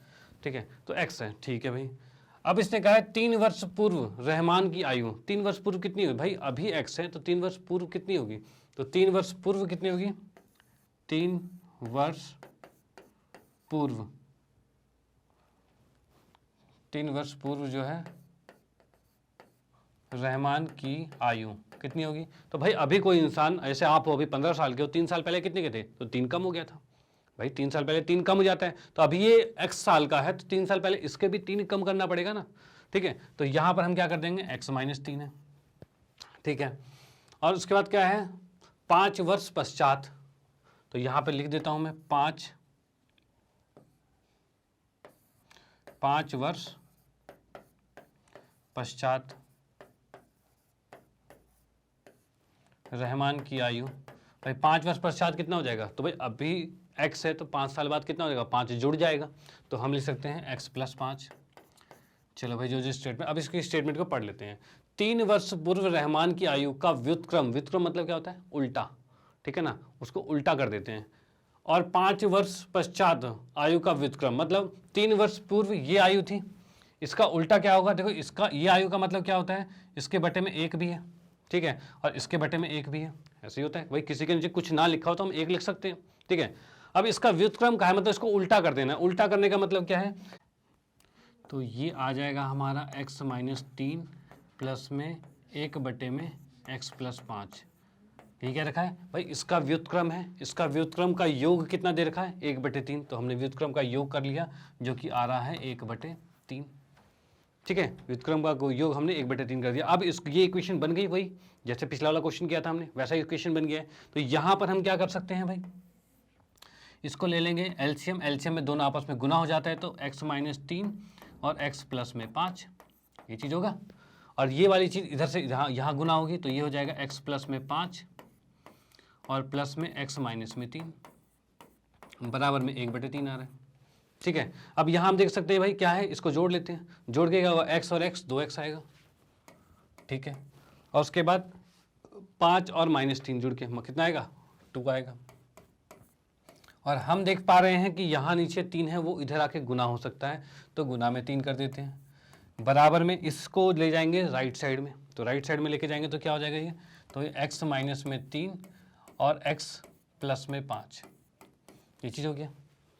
ठीक है। तो x है, ठीक है भाई। अब इसने कहा है 3 वर्ष पूर्व रहमान की आयु, 3 वर्ष पूर्व कितनी होगी भाई, अभी x है तो 3 वर्ष पूर्व कितनी होगी, तो 3 वर्ष पूर्व कितनी होगी, 3 वर्ष पूर्व, 3 वर्ष पूर्व जो है रहमान की आयु कितनी होगी। तो भाई अभी कोई इंसान, ऐसे आप हो अभी 15 साल के हो, 3 साल पहले कितने के थे, तो 3 कम हो गया था भाई, 3 साल पहले 3 कम हो जाता है, तो अभी ये x साल का है तो 3 साल पहले इसके भी 3 कम करना पड़ेगा ना, ठीक है। तो यहाँ पर हम क्या कर देंगे, x माइनस 3 है, ठीक है। और उसके बाद क्या है 5 वर्ष पश्चात, तो यहाँ पर लिख देता हूँ मैं 5 वर्ष पश्चात रहमान की आयु, भाई 5 वर्ष पश्चात कितना हो जाएगा, तो भाई अभी x है तो 5 साल बाद कितना हो जाएगा, 5 जुड़ जाएगा, तो हम लिख सकते हैं x प्लस 5। चलो भाई जो स्टेटमेंट, अब इसकी स्टेटमेंट को पढ़ लेते हैं। 3 वर्ष पूर्व रहमान की आयु का व्युत्क्रम, व्युत्क्रम मतलब क्या होता है, उल्टा, ठीक है ना, उसको उल्टा कर देते हैं। और 5 वर्ष पश्चात आयु का व्युत्क्रम मतलब 3 वर्ष पूर्व ये आयु थी, इसका उल्टा क्या होगा, देखो इसका ये आयु का मतलब क्या होता है, इसके बटे में 1 भी है, ठीक है, और इसके बटे में 1 भी है, ऐसे ही होता है भाई। किसी के नीचे कुछ ना लिखा हो तो हम 1 लिख सकते हैं, ठीक है। अब इसका व्युत्क्रम का है मतलब इसको उल्टा कर देना, उल्टा करने का मतलब क्या है, तो ये आ जाएगा हमारा x माइनस 3 प्लस में 1 बटे में x प्लस 5, ये क्या रखा है भाई, इसका व्युत्क्रम है, इसका व्युत्क्रम का योग कितना दे रखा है 1 बटे 3, तो हमने व्युत्क्रम का योग कर लिया जो कि आ रहा है 1 बटे 3, ठीक है। व्युत्क्रम का योग हमने 1 बटे 3 कर दिया। अब इस ये इक्वेशन बन गई वही जैसे पिछला वाला क्वेश्चन किया था हमने, वैसा इक्वेशन बन गया है। तो यहाँ पर हम क्या कर सकते हैं भाई, इसको ले लेंगे एलसीएम, एलसीएम में दोनों आपस में गुना हो जाता है, तो x माइनस 3 और x प्लस में 5, ये चीज़ होगा। और ये वाली चीज़ इधर से यहाँ गुना होगी तो ये हो जाएगा x प्लस में 5 और प्लस में x माइनस में 3 बराबर में 1 बटे 3 आ रहा है, ठीक है। अब यहाँ हम देख सकते हैं भाई क्या है, इसको जोड़ लेते हैं, जोड़ के क्या होगा x और x 2x आएगा, ठीक है। और उसके बाद 5 और माइनस 3 जुड़ के कितना आएगा 2 आएगा। और हम देख पा रहे हैं कि यहाँ नीचे 3 है वो इधर आके गुना हो सकता है, तो गुना में 3 कर देते हैं, बराबर में इसको ले जाएंगे राइट साइड में, तो राइट साइड में लेके जाएंगे तो क्या हो जाएगा ये, तो ये x माइनस में 3 और x प्लस में 5, ये चीज़ हो गया,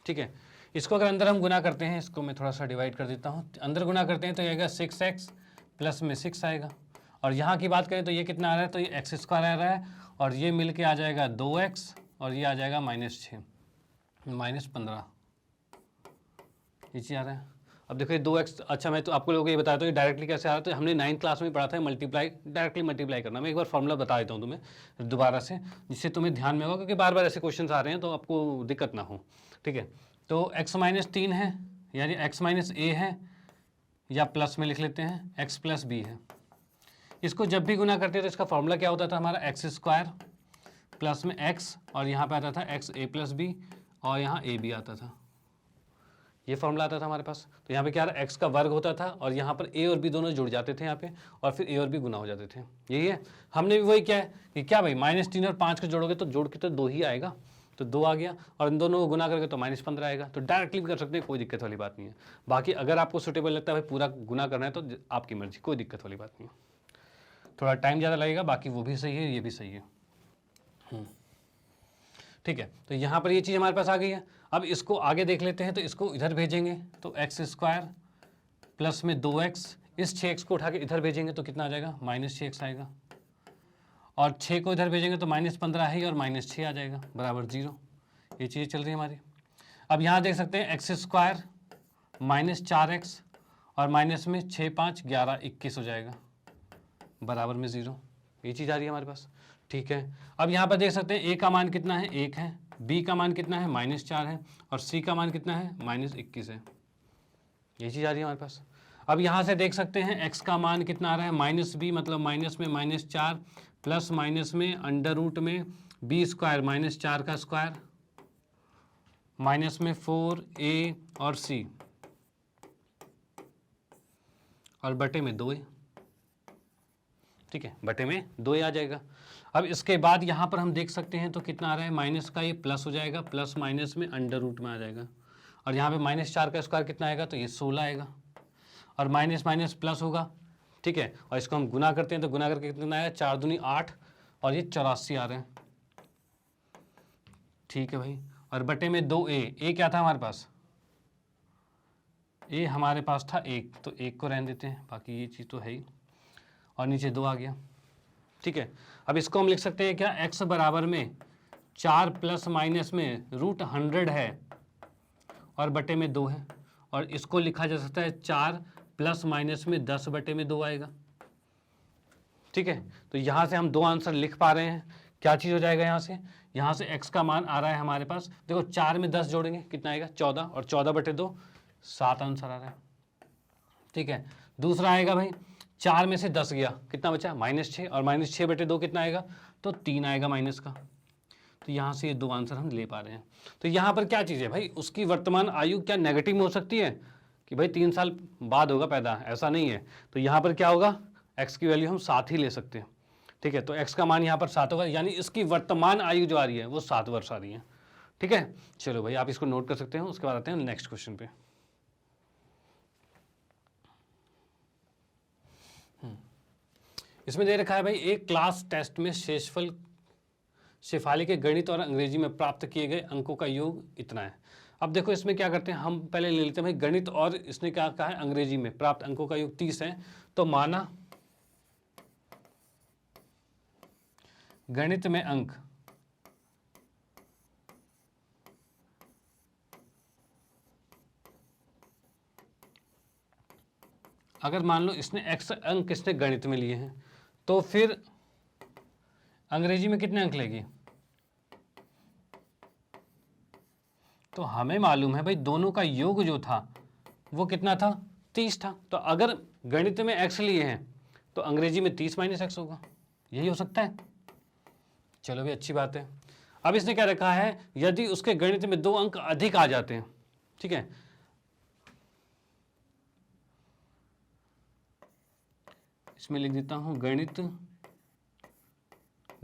ठीक है। इसको अगर अंदर हम गुना करते हैं, इसको मैं थोड़ा सा डिवाइड कर देता हूँ, अंदर गुना करते हैं तो ये आएगा 6x प्लस में 6 आएगा, और यहाँ की बात करें तो ये कितना आ रहा है, तो ये x स्क्वायर आ रहा है, और ये मिल के आ जाएगा 2x और ये आ जाएगा -6 -15, ये चीज़ आ रहा है। अब देखो ये 2x, अच्छा मैं तो आपको लोगों को ये बताया था कि डायरेक्टली कैसे आ रहा है। तो हमने 9th क्लास में पढ़ा था मल्टीप्लाई, डायरेक्टली मल्टीप्लाई करना। मैं एक बार फॉर्मूला बता देता हूँ तुम्हें दोबारा से, जिससे तुम्हें ध्यान में होगा, क्योंकि बार बार ऐसे क्वेश्चन आ रहे हैं तो आपको दिक्कत ना हो। ठीक है, तो x - 3 है, यानी x - a है, या प्लस में लिख लेते हैं x + b है। इसको जब भी गुना करते हैं तो इसका फॉर्मूला क्या होता था हमारा, x² प्लस में x, और यहाँ पे आता था xa + b, और यहाँ a b आता था। ये फॉर्मूला आता था हमारे पास। तो यहाँ पे क्या रहा, x का वर्ग होता था, और यहाँ पर a और b दोनों जुड़ जाते थे यहाँ पे, और फिर a और b गुना हो जाते थे। यही है, हमने भी वही क्या है कि क्या भाई -3 और 5 को जोड़ोगे तो जोड़ के तो 2 ही आएगा, तो 2 आ गया, और इन दोनों को गुना करके तो -15 आएगा। तो डायरेक्टली भी कर सकते हैं, कोई दिक्कत वाली बात नहीं है। बाकी अगर आपको सुटेबल लगता है भाई पूरा गुना करना है तो आपकी मर्जी, कोई दिक्कत वाली बात नहीं है। थोड़ा टाइम ज़्यादा लगेगा, बाकी वो भी सही है, ये भी सही है। ठीक है, तो यहाँ पर ये चीज़ हमारे पास आ गई है। अब इसको आगे देख लेते हैं, तो इसको इधर भेजेंगे तो x² प्लस में 2x, इस 6x को उठा के इधर भेजेंगे तो कितना आ जाएगा, -6x आएगा, और 6 को इधर भेजेंगे तो -15 है, और -6 आ जाएगा बराबर 0। ये चीज़ें चल रही है हमारी। अब यहाँ देख सकते हैं x² -4x, और माइनस में 6 5 11 21 हो जाएगा बराबर में 0। ये चीज़ आ रही है हमारे पास। ठीक है, अब यहाँ पर देख सकते हैं a का मान कितना है, 1 है, b का मान कितना है, -4 है, और c का मान कितना है, -21 है। ये चीज़ आ रही है हमारे पास। अब यहाँ से देख सकते हैं x का मान कितना आ रहा है, -b, मतलब माइनस में -4 प्लस माइनस में √ में b² -4 का स्क्वायर, माइनस में 4a और c, और बटे में 2a। ठीक है, बटे में 2a आ जाएगा। अब इसके बाद यहाँ पर हम देख सकते हैं तो कितना आ रहा है, माइनस का ये प्लस हो जाएगा, प्लस माइनस में √ में आ जाएगा, और यहाँ पे -4 का स्क्वायर कितना आएगा, तो ये 16 आएगा, और माइनस माइनस प्लस होगा। ठीक है, और इसको हम गुना करते हैं तो गुना करके कितना आएगा, 4 दूनी 8, और ये 84 आ रहे हैं। ठीक है भाई, और बटे में 2a, क्या था हमारे पास, a हमारे पास था 1, तो 1 को रहने देते हैं, बाकी ये चीज़ तो है ही, और नीचे 2 आ गया। ठीक है, अब इसको हम लिख सकते हैं क्या, x बराबर में 4 प्लस माइनस में √100 है, और बटे में 2 है, और इसको लिखा जा सकता है 4 प्लस माइनस में 10 बटे में 2 आएगा। ठीक है, तो यहाँ से हम 2 आंसर लिख पा रहे हैं। क्या चीज़ हो जाएगा यहाँ से x का मान आ रहा है हमारे पास, देखो 4 में 10 जोड़ेंगे कितना आएगा, 14, और 14 बटे 2 7 आंसर आ रहा है। ठीक है, दूसरा आएगा भाई 4 में से 10 गया, कितना बचा, -6, और -6 बटे 2 कितना आएगा, तो 3 आएगा माइनस का। तो यहाँ से ये 2 आंसर हम ले पा रहे हैं। तो यहाँ पर क्या चीज़ है भाई, उसकी वर्तमान आयु क्या नेगेटिव में हो सकती है कि भाई 3 साल बाद होगा पैदा, ऐसा नहीं है। तो यहाँ पर क्या होगा, x की वैल्यू हम 7 ही ले सकते हैं। ठीक है, तो x का मान यहाँ पर 7 होगा, यानी इसकी वर्तमान आयु जो आ रही है वो 7 वर्ष आ रही है। ठीक है, चलो भाई आप इसको नोट कर सकते हैं। उसके बाद आते हैं नेक्स्ट क्वेश्चन पे। इसमें दे रखा है भाई, एक क्लास टेस्ट में शेफाली के गणित और अंग्रेजी में प्राप्त किए गए अंकों का योग इतना है। अब देखो इसमें क्या करते हैं, हम पहले ले लेते हैं भाई गणित, और इसने क्या कहा है, अंग्रेजी में प्राप्त अंकों का योग 30 है। तो माना गणित में अंक अगर मान लो इसने x अंक इसने गणित में लिए हैं, तो फिर अंग्रेजी में कितने अंक लेगी। तो हमें मालूम है भाई दोनों का योग जो था वो कितना था, 30 था। तो अगर गणित में x लिए हैं तो अंग्रेजी में 30 - x होगा, यही हो सकता है। चलो भी अच्छी बात है। अब इसने क्या रखा है, यदि उसके गणित में 2 अंक अधिक आ जाते हैं, ठीक है, इसमें लिख देता हूं गणित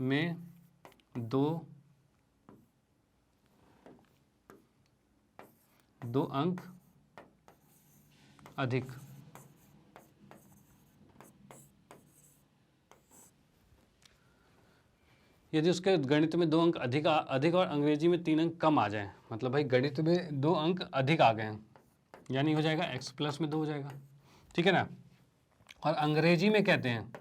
में 2 अंक अधिक, यदि उसके गणित में 2 अंक अधिक और अंग्रेजी में 3 अंक कम आ जाएं, मतलब भाई गणित में 2 अंक अधिक आ गए हैं, यानी हो जाएगा x प्लस में 2 हो जाएगा। ठीक है ना, और अंग्रेजी में कहते हैं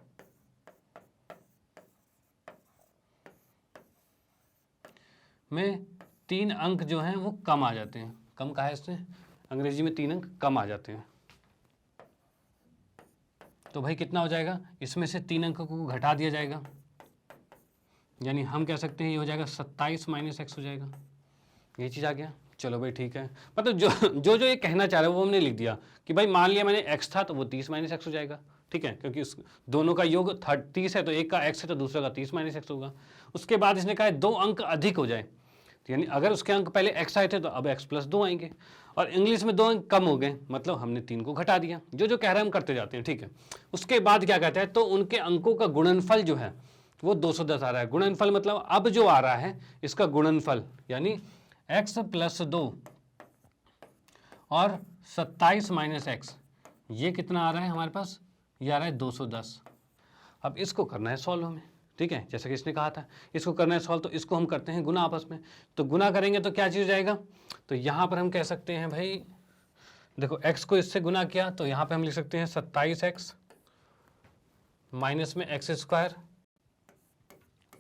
में 3 अंक जो हैं वो कम आ जाते हैं। कम कहा है इसने, अंग्रेजी में 3 अंक कम आ जाते हैं। तो भाई कितना हो जाएगा, इसमें से 3 अंक को घटा दिया जाएगा, यानी हम कह सकते हैं ये हो जाएगा 27 माइनस एक्स हो जाएगा। ये चीज़ आ गया। चलो भाई ठीक है, मतलब जो ये कहना चाह रहा है वो हमने लिख दिया कि भाई मान लिया मैंने एक्स था तो वो 30 माइनस एक्स हो जाएगा, ठीक है, क्योंकि उस दोनों का योग 30 है तो एक का एक्स है तो दूसरे का 30 माइनस एक्स होगा। उसके बाद इसने कहा है 2 अंक अधिक हो जाए, तो यानी अगर उसके अंक पहले एक्स आए थे तो अब एक्स प्लस 2 आएंगे, और इंग्लिश में 2 अंक कम हो गए, मतलब हमने 3 को घटा दिया। जो कह रहा है हम करते जाते हैं, ठीक है। उसके बाद क्या कहता है, तो उनके अंकों का गुणनफल जो है वो 210 आ रहा है। गुणनफल मतलब अब जो आ रहा है इसका गुणनफल, यानी x प्लस 2 और 27 माइनस एक्स, ये कितना आ रहा है हमारे पास, ये आ रहा है 210। अब इसको करना है सॉल्व हमें, ठीक है, जैसे कि इसने कहा था इसको करना है सॉल्व, तो इसको हम करते हैं गुना आपस में। तो गुना करेंगे तो क्या चीज़ जाएगा, तो यहाँ पर हम कह सकते हैं भाई देखो x को इससे गुना किया तो यहाँ पे हम लिख सकते हैं 27x माइनस में एक्स स्क्वायर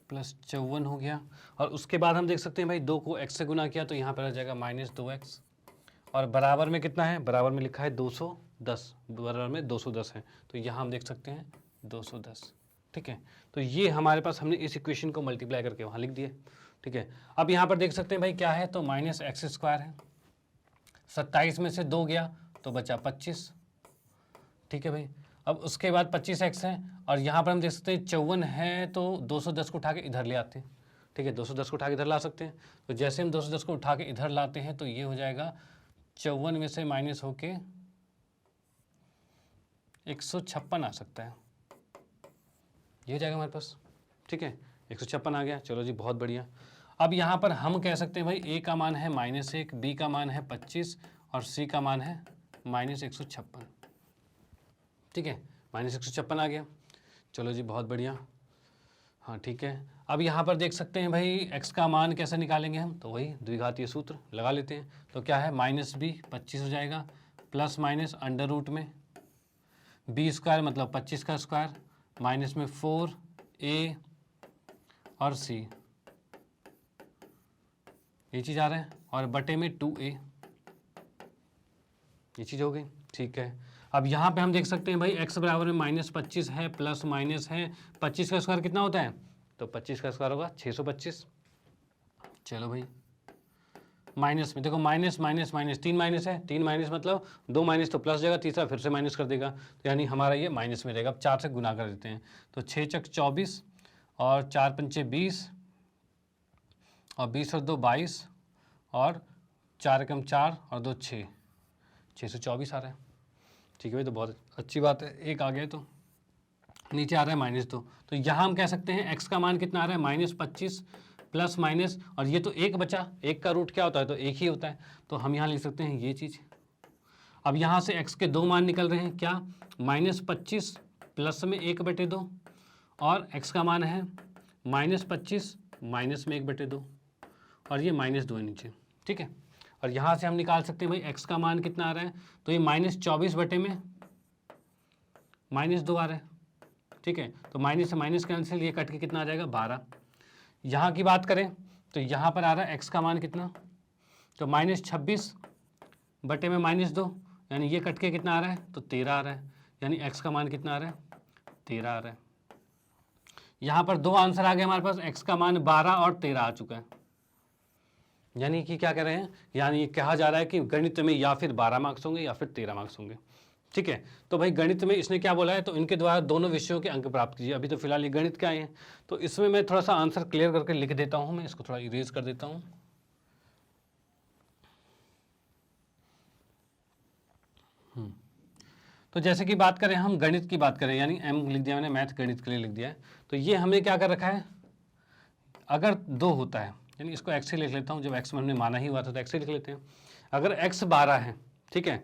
प्लस 54 हो गया। और उसके बाद हम देख सकते हैं भाई 2 को x से गुना किया तो यहाँ पर आ जाएगा माइनस 2x, और बराबर में कितना है, बराबर में लिखा है 210, बराबर में 210 है, तो यहाँ हम देख सकते हैं 210, ठीक है। तो ये हमारे पास हमने इस इक्वेशन को मल्टीप्लाई करके वहाँ लिख दिए, ठीक है। अब यहाँ पर देख सकते हैं भाई क्या है, तो माइनस एक्स स्क्वायर है, 27 में से 2 गया तो बचा 25, ठीक है भाई। अब उसके बाद 25x है, और यहाँ पर हम देख सकते हैं 54 है तो 210 को उठा के इधर ले आते हैं, ठीक है, 210 को उठा के इधर ला सकते हैं। तो जैसे हम 210 को उठा के इधर लाते हैं तो ये हो जाएगा 54 में से माइनस होके 156 आ सकता है, ये हो जाएगा हमारे पास, ठीक है, 156 आ गया। चलो जी बहुत बढ़िया। अब यहाँ पर हम कह सकते हैं भाई a का मान है -1, b का मान है 25 और c का मान है -156, ठीक है, -156 आ गया। चलो जी बहुत बढ़िया, हाँ ठीक है। अब यहाँ पर देख सकते हैं भाई x का मान कैसे निकालेंगे हम, तो वही द्विघातीय सूत्र लगा लेते हैं। तो क्या है, -b 25 हो जाएगा, प्लस माइनस अंडर रूट में b स्क्वायर मतलब 25 का स्क्वायर, माइनस में 4a और c, ये चीज़ आ रहा है, और बटे में 2a, ये चीज़ हो गई, ठीक है। अब यहाँ पे हम देख सकते हैं भाई x बराबर में -25 है, प्लस माइनस है, 25 का स्क्वायर कितना होता है, तो 25 का स्क्वायर होगा 625। चलो भाई माइनस में देखो माइनस माइनस माइनस 3 माइनस है, 3 माइनस मतलब 2 माइनस तो प्लस जाएगा, तीसरा फिर से माइनस कर देगा, तो यानी हमारा ये माइनस में रहेगा। अब 4 से गुना कर देते हैं, तो 6 चक 24 और 4 पंचे 20 और 20 और 2 22 और 4 एकम 4 और 2 6, 624 आ रहा है, ठीक है भाई। तो बहुत अच्छी बात है, एक आ गया तो नीचे आ रहा है -2। तो यहाँ हम कह सकते हैं x का मान कितना आ रहा है, -25 प्लस माइनस, और ये तो एक बचा, एक का रूट क्या होता है, तो एक ही होता है, तो हम यहाँ लिख सकते हैं ये चीज़। अब यहाँ से x के 2 मान निकल रहे हैं, क्या, -25 प्लस में 1/2 और x का मान है -25 माइनस में 1/2, और ये -2 है नीचे, ठीक है। और यहाँ से हम निकाल सकते हैं भाई x का मान कितना आ रहा है, तो ये -24 बटे में -2 आ रहा है, ठीक है। तो माइनस से माइनस कैंसिल, ये कट के कितना आ जाएगा 12। यहाँ की बात करें तो यहाँ पर आ रहा है x का मान कितना, तो -26 बटे में -2, यानी ये कट के कितना आ रहा है, तो 13 आ रहा है, यानी x का मान कितना आ रहा है, 13 आ रहा है। यहाँ पर 2 आंसर आ गए हमारे पास, x का मान 12 और 13 आ चुका है। यानी कि क्या कह रहे हैं, यानी ये कहा जा रहा है कि गणित में या फिर 12 मार्क्स होंगे या फिर 13 मार्क्स होंगे, ठीक है। तो भाई गणित में इसने क्या बोला है, तो इनके द्वारा दोनों विषयों के अंक प्राप्त कीजिए। अभी तो फिलहाल ये गणित के आए हैं, तो इसमें मैं थोड़ा सा आंसर क्लियर करके लिख देता हूँ, मैं इसको थोड़ा इरेज कर देता हूँ। तो जैसे कि बात करें, हम गणित की बात करें, यानी m लिख दिया मैंने, मैथ गणित के लिए लिख दिया है। तो ये हमें क्या कर रखा है, अगर 2 होता है, यानी इसको x ही लिख लेता हूँ, जब x में हमने माना ही हुआ था तो x ही लिख लेते हैं। अगर x 12 है, ठीक है,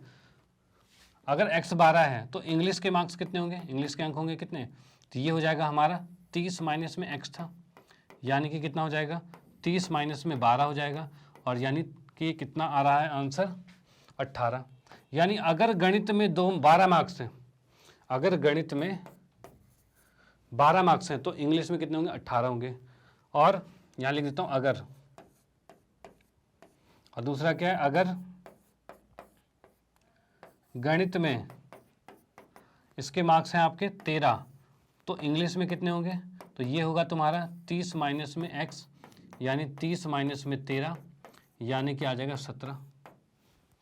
अगर x 12 है तो इंग्लिश के मार्क्स कितने होंगे, इंग्लिश के अंक होंगे कितने, तो ये हो जाएगा हमारा 30 माइनस में x था, यानी कि कितना हो जाएगा, 30 माइनस में 12 हो जाएगा, और यानी कि कितना आ रहा है आंसर 18। यानी अगर गणित में 12 मार्क्स हैं, अगर गणित में 12 मार्क्स हैं तो इंग्लिश में कितने होंगे, 18 होंगे। और यहाँ लिख देता हूँ अगर, और दूसरा क्या है, अगर गणित में इसके मार्क्स हैं आपके 13, तो इंग्लिश में कितने होंगे? तो ये होगा तुम्हारा 30 माइनस में x, यानी 30 माइनस में 13, यानी कि आ जाएगा 17।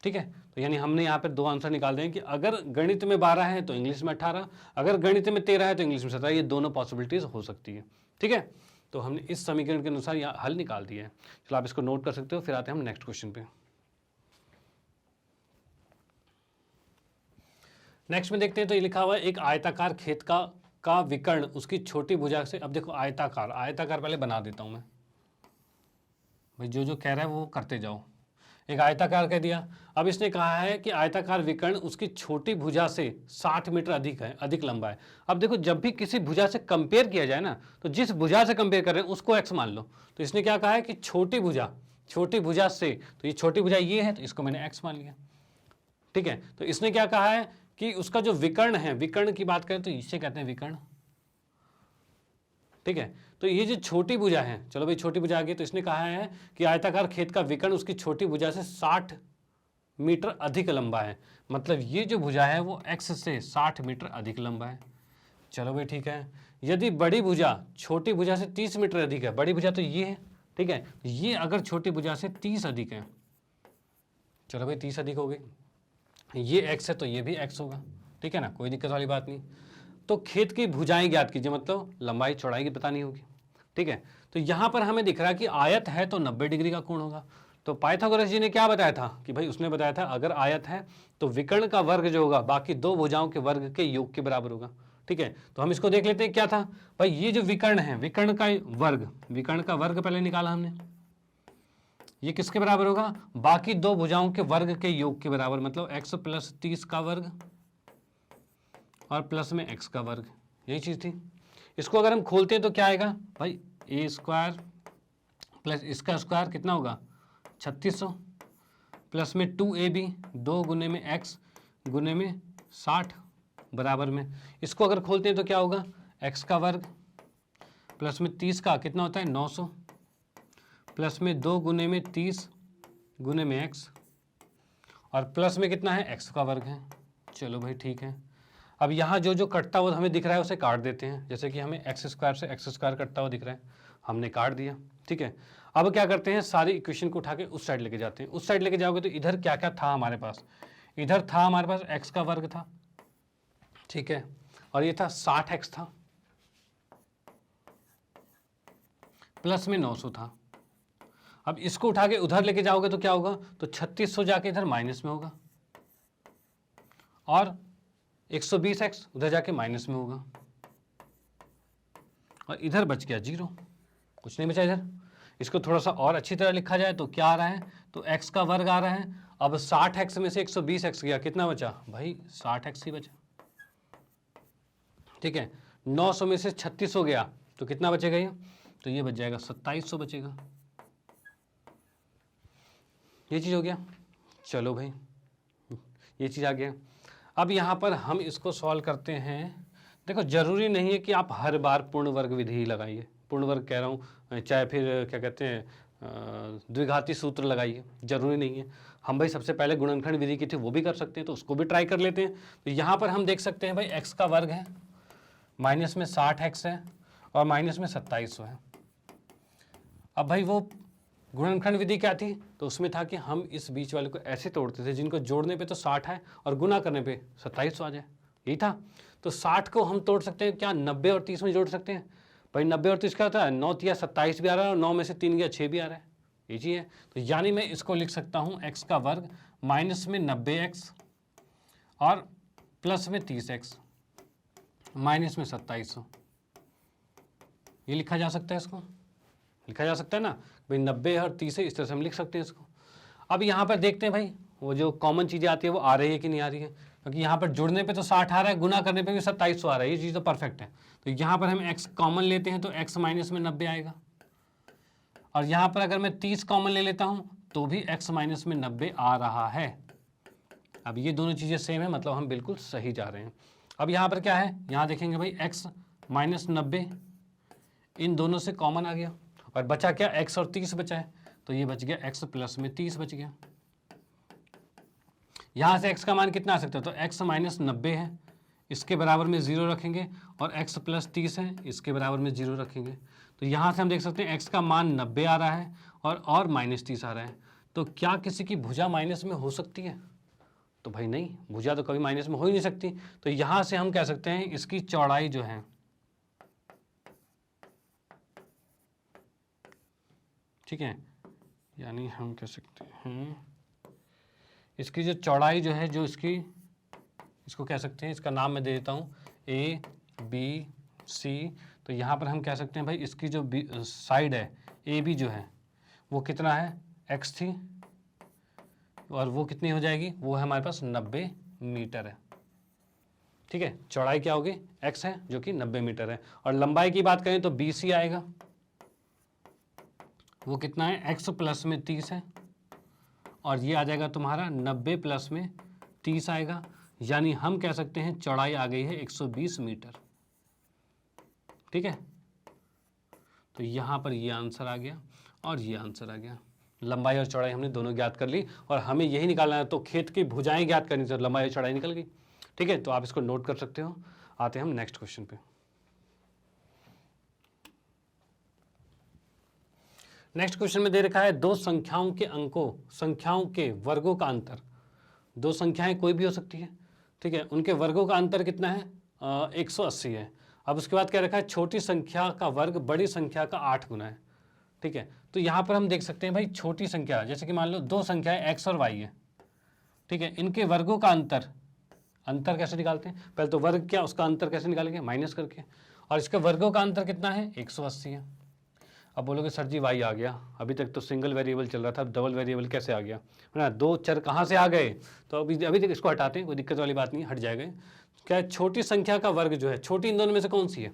ठीक है, तो यानी हमने यहाँ पर 2 आंसर निकाल दें कि अगर गणित में 12 है तो इंग्लिश में 18, अगर गणित में 13 है तो इंग्लिश में 17, ये दोनों पॉसिबिलिटीज हो सकती है। ठीक है, तो हमने इस समीकरण के अनुसार यहाँ हल निकाल दिया है। चलो आप इसको नोट कर सकते हो, फिर आते हैं हम नेक्स्ट क्वेश्चन पे। नेक्स्ट में देखते हैं, तो ये लिखा हुआ है एक आयताकार खेत का विकर्ण उसकी छोटी भुजा से। अब देखो आयताकार पहले बना देता हूं मैं भाई, जो कह रहा है वो करते जाओ। एक आयताकार कह दिया। अब इसने कहा है कि आयताकार विकर्ण उसकी छोटी भुजा से 60 मीटर अधिक लंबा है। अब देखो, जब भी किसी भुजा से कंपेयर किया जाए ना, तो जिस भुजा से कंपेयर कर रहे हैं उसको x मान लो। तो इसने क्या कहा है कि छोटी भुजा से, तो ये छोटी भुजा ये है, तो इसको मैंने x मान लिया। ठीक है, तो इसने क्या कहा है कि उसका जो विकर्ण है, विकर्ण की बात करें तो इसे कहते हैं विकर्ण। ठीक है, तो ये जो छोटी भुजा है, चलो भाई छोटी भुजा आ गई, तो इसने कहा है कि आयताकार खेत का विकर्ण उसकी छोटी भुजा से 60 मीटर अधिक लंबा है। मतलब ये जो भुजा है वो x से 60 मीटर अधिक लंबा है। चलो भाई ठीक है, यदि बड़ी भुजा छोटी भुजा से 30 मीटर अधिक है, बड़ी भुजा तो ये है। ठीक है, ये अगर छोटी भुजा से 30 अधिक है, चलो भाई 30 अधिक हो गई, ये x है तो ये भी x होगा। ठीक है ना, कोई दिक्कत वाली बात नहीं। तो खेत की भुजाएं ज्ञात कीजिए, मतलब लंबाई चौड़ाई की बतानी होगी। ठीक है, तो यहां पर हमें दिख रहा है कि आयत है तो 90 डिग्री का कोण होगा। तो पाइथागोरस जी ने क्या बताया था कि भाई, उसने बताया था अगर आयत है तो विकर्ण का वर्ग जो होगा बाकी 2 भुजाओं के वर्ग के योग के बराबर होगा। ठीक है, तो हम इसको देख लेते हैं क्या था भाई। ये जो विकर्ण है, विकर्ण का वर्ग पहले निकाला हमने, ये किसके बराबर होगा? बाकी 2 भुजाओं के वर्ग के योग के बराबर, मतलब x प्लस 30 का वर्ग और प्लस में x का वर्ग, यही चीज थी। इसको अगर हम खोलते हैं तो क्या आएगा भाई, a स्क्वायर प्लस इसका स्क्वायर कितना होगा 3600, प्लस में 2ab 2 गुने में x गुने में 60 बराबर में। इसको अगर खोलते हैं तो क्या होगा, x का वर्ग प्लस में 30 का कितना होता है 900, प्लस में 2 गुने में 30 गुने में x, और प्लस में कितना है x का वर्ग है। चलो भाई ठीक है, अब यहाँ जो कटता हुआ हमें दिख रहा है उसे काट देते हैं। जैसे कि हमें x स्क्वायर से x स्क्वायर कटता हुआ दिख रहा है, हमने काट दिया। ठीक है, अब क्या करते हैं, सारी इक्वेशन को उठा के उस साइड लेके जाते हैं। उस साइड लेके जाओगे तो इधर क्या क्या था हमारे पास, इधर था हमारे पास x का वर्ग था। ठीक है, और ये था 60x था, प्लस में 900 था। अब इसको उठा के उधर लेके जाओगे तो क्या होगा, तो 3600 जाके इधर माइनस में होगा, और 120x उधर जाके माइनस में होगा, और इधर बच गया 0, कुछ नहीं बचा इधर। इसको थोड़ा सा और अच्छी तरह लिखा जाए तो क्या आ रहा है, तो x का वर्ग आ रहा है। अब 60x में से 120x गया, कितना बचा भाई 60x ही बचा। ठीक है, 900 में से 3600 गया तो कितना बचेगा ये, तो ये बच जाएगा 2700 बचेगा। ये चीज़ हो गया। चलो भाई ये चीज़ आ गया। अब यहाँ पर हम इसको सॉल्व करते हैं। देखो, जरूरी नहीं है कि आप हर बार पूर्ण वर्ग विधि ही लगाइए, पूर्ण वर्ग कह रहा हूँ, चाहे फिर क्या कहते हैं द्विघाती सूत्र लगाइए, जरूरी नहीं है। हम भाई सबसे पहले गुणनखंड विधि की थी वो भी कर सकते हैं, तो उसको भी ट्राई कर लेते हैं। तो यहाँ पर हम देख सकते हैं भाई x का वर्ग है, माइनस में 60x है, और माइनस में 2700 है। अब भाई वो गुणनखंड विधि क्या थी, तो उसमें था कि हम इस बीच वाले को ऐसे तोड़ते थे जिनको जोड़ने पे तो 60 है और गुना करने पे 2700 आ जाए, यही था। तो 60 को हम तोड़ सकते हैं क्या 90 और 30 में जोड़ सकते हैं भाई। 90 और 30 क्या होता है, 9 या 27 भी आ रहा है, और 9 में से 3 या 6 भी आ रहा है, ये चीज़ है। तो यानी मैं इसको लिख सकता हूँ x का वर्ग माइनस में 90x और प्लस में 30x माइनस में 2700, ये लिखा जा सकता है, इसको लिखा जा सकता है ना भाई। 90 और 30 है, इस तरह से हम लिख सकते हैं इसको। अब यहाँ पर देखते हैं भाई वो जो कॉमन चीज़ें आती है वो आ रही है कि नहीं आ रही है, क्योंकि यहाँ पर जुड़ने पे तो 60 आ रहा है, गुना करने पे भी 2700 आ रहा है, ये चीज़ तो परफेक्ट है। तो यहाँ पर हम x कॉमन लेते हैं तो x माइनस में 90 आएगा, और यहाँ पर अगर मैं 30 कॉमन ले लेता हूँ तो भी x माइनस में 90 आ रहा है। अब ये दोनों चीज़ें सेम है, मतलब हम बिल्कुल सही जा रहे हैं। अब यहाँ पर क्या है, यहाँ देखेंगे भाई x माइनस 90 इन दोनों से कॉमन आ गया, और बचा क्या x और 30 बचा है, तो ये बच गया x प्लस में 30 बच गया। यहाँ से x का मान कितना आ सकता है, तो x माइनस 90 है इसके बराबर में 0 रखेंगे और x प्लस 30 है, इसके बराबर में 0 रखेंगे। तो यहाँ से हम देख सकते हैं x का मान 90 आ रहा है और माइनस 30 आ रहा है। तो क्या किसी की भुजा माइनस में हो सकती है? तो भाई नहीं, भुजा तो कभी माइनस में हो ही नहीं सकती। तो यहाँ से हम कह सकते हैं इसकी चौड़ाई जो है, ठीक है, यानी हम कह सकते हैं इसकी जो चौड़ाई जो है, जो इसको कह सकते हैं, इसका नाम मैं दे देता हूँ ए बी सी। तो यहाँ पर हम कह सकते हैं भाई इसकी जो साइड है ए बी जो है वो कितना है, x थी, और वो कितनी हो जाएगी, वो है हमारे पास 90 मीटर है। ठीक है, चौड़ाई क्या होगी, x है जो कि 90 मीटर है। और लंबाई की बात करें तो BC आएगा, वो कितना है, x प्लस में 30 है, और ये आ जाएगा तुम्हारा 90 प्लस में 30 आएगा, यानी हम कह सकते हैं चौड़ाई आ गई है 120 मीटर। ठीक है, तो यहाँ पर ये आंसर आ गया और ये आंसर आ गया। लंबाई और चौड़ाई हमने दोनों ज्ञात कर ली और हमें यही निकालना है, तो खेत की भुजाएं ज्ञात करनी चाहिए, लंबाई और चौड़ाई निकल गई। ठीक है, तो आप इसको नोट कर सकते हो। आते हैं हम नेक्स्ट क्वेश्चन पे। नेक्स्ट क्वेश्चन में दे रखा है दो संख्याओं के अंकों, संख्याओं के वर्गों का अंतर। दो संख्याएं कोई भी हो सकती है, ठीक है, उनके वर्गों का अंतर कितना है, 180 है। अब उसके बाद क्या रखा है, छोटी संख्या का वर्ग बड़ी संख्या का 8 गुना है। ठीक है, तो यहाँ पर हम देख सकते हैं भाई छोटी संख्या, जैसे कि मान लो दो संख्याएं x और y है, ठीक है, इनके वर्गों का अंतर कैसे निकालते हैं, पहले तो वर्ग क्या, उसका अंतर कैसे निकालेंगे, माइनस करके, और इसके वर्गों का अंतर कितना है, 180 है। अब बोलोगे सर जी y आ गया, अभी तक तो सिंगल वेरिएबल चल रहा था, अब डबल वेरिएबल कैसे आ गया, है ना, दो चर कहाँ से आ गए। तो अभी तक इसको हटाते हैं, कोई दिक्कत वाली बात नहीं, हट जाएगा। क्या है, छोटी संख्या का वर्ग जो है, छोटी इन दोनों में से कौन सी है,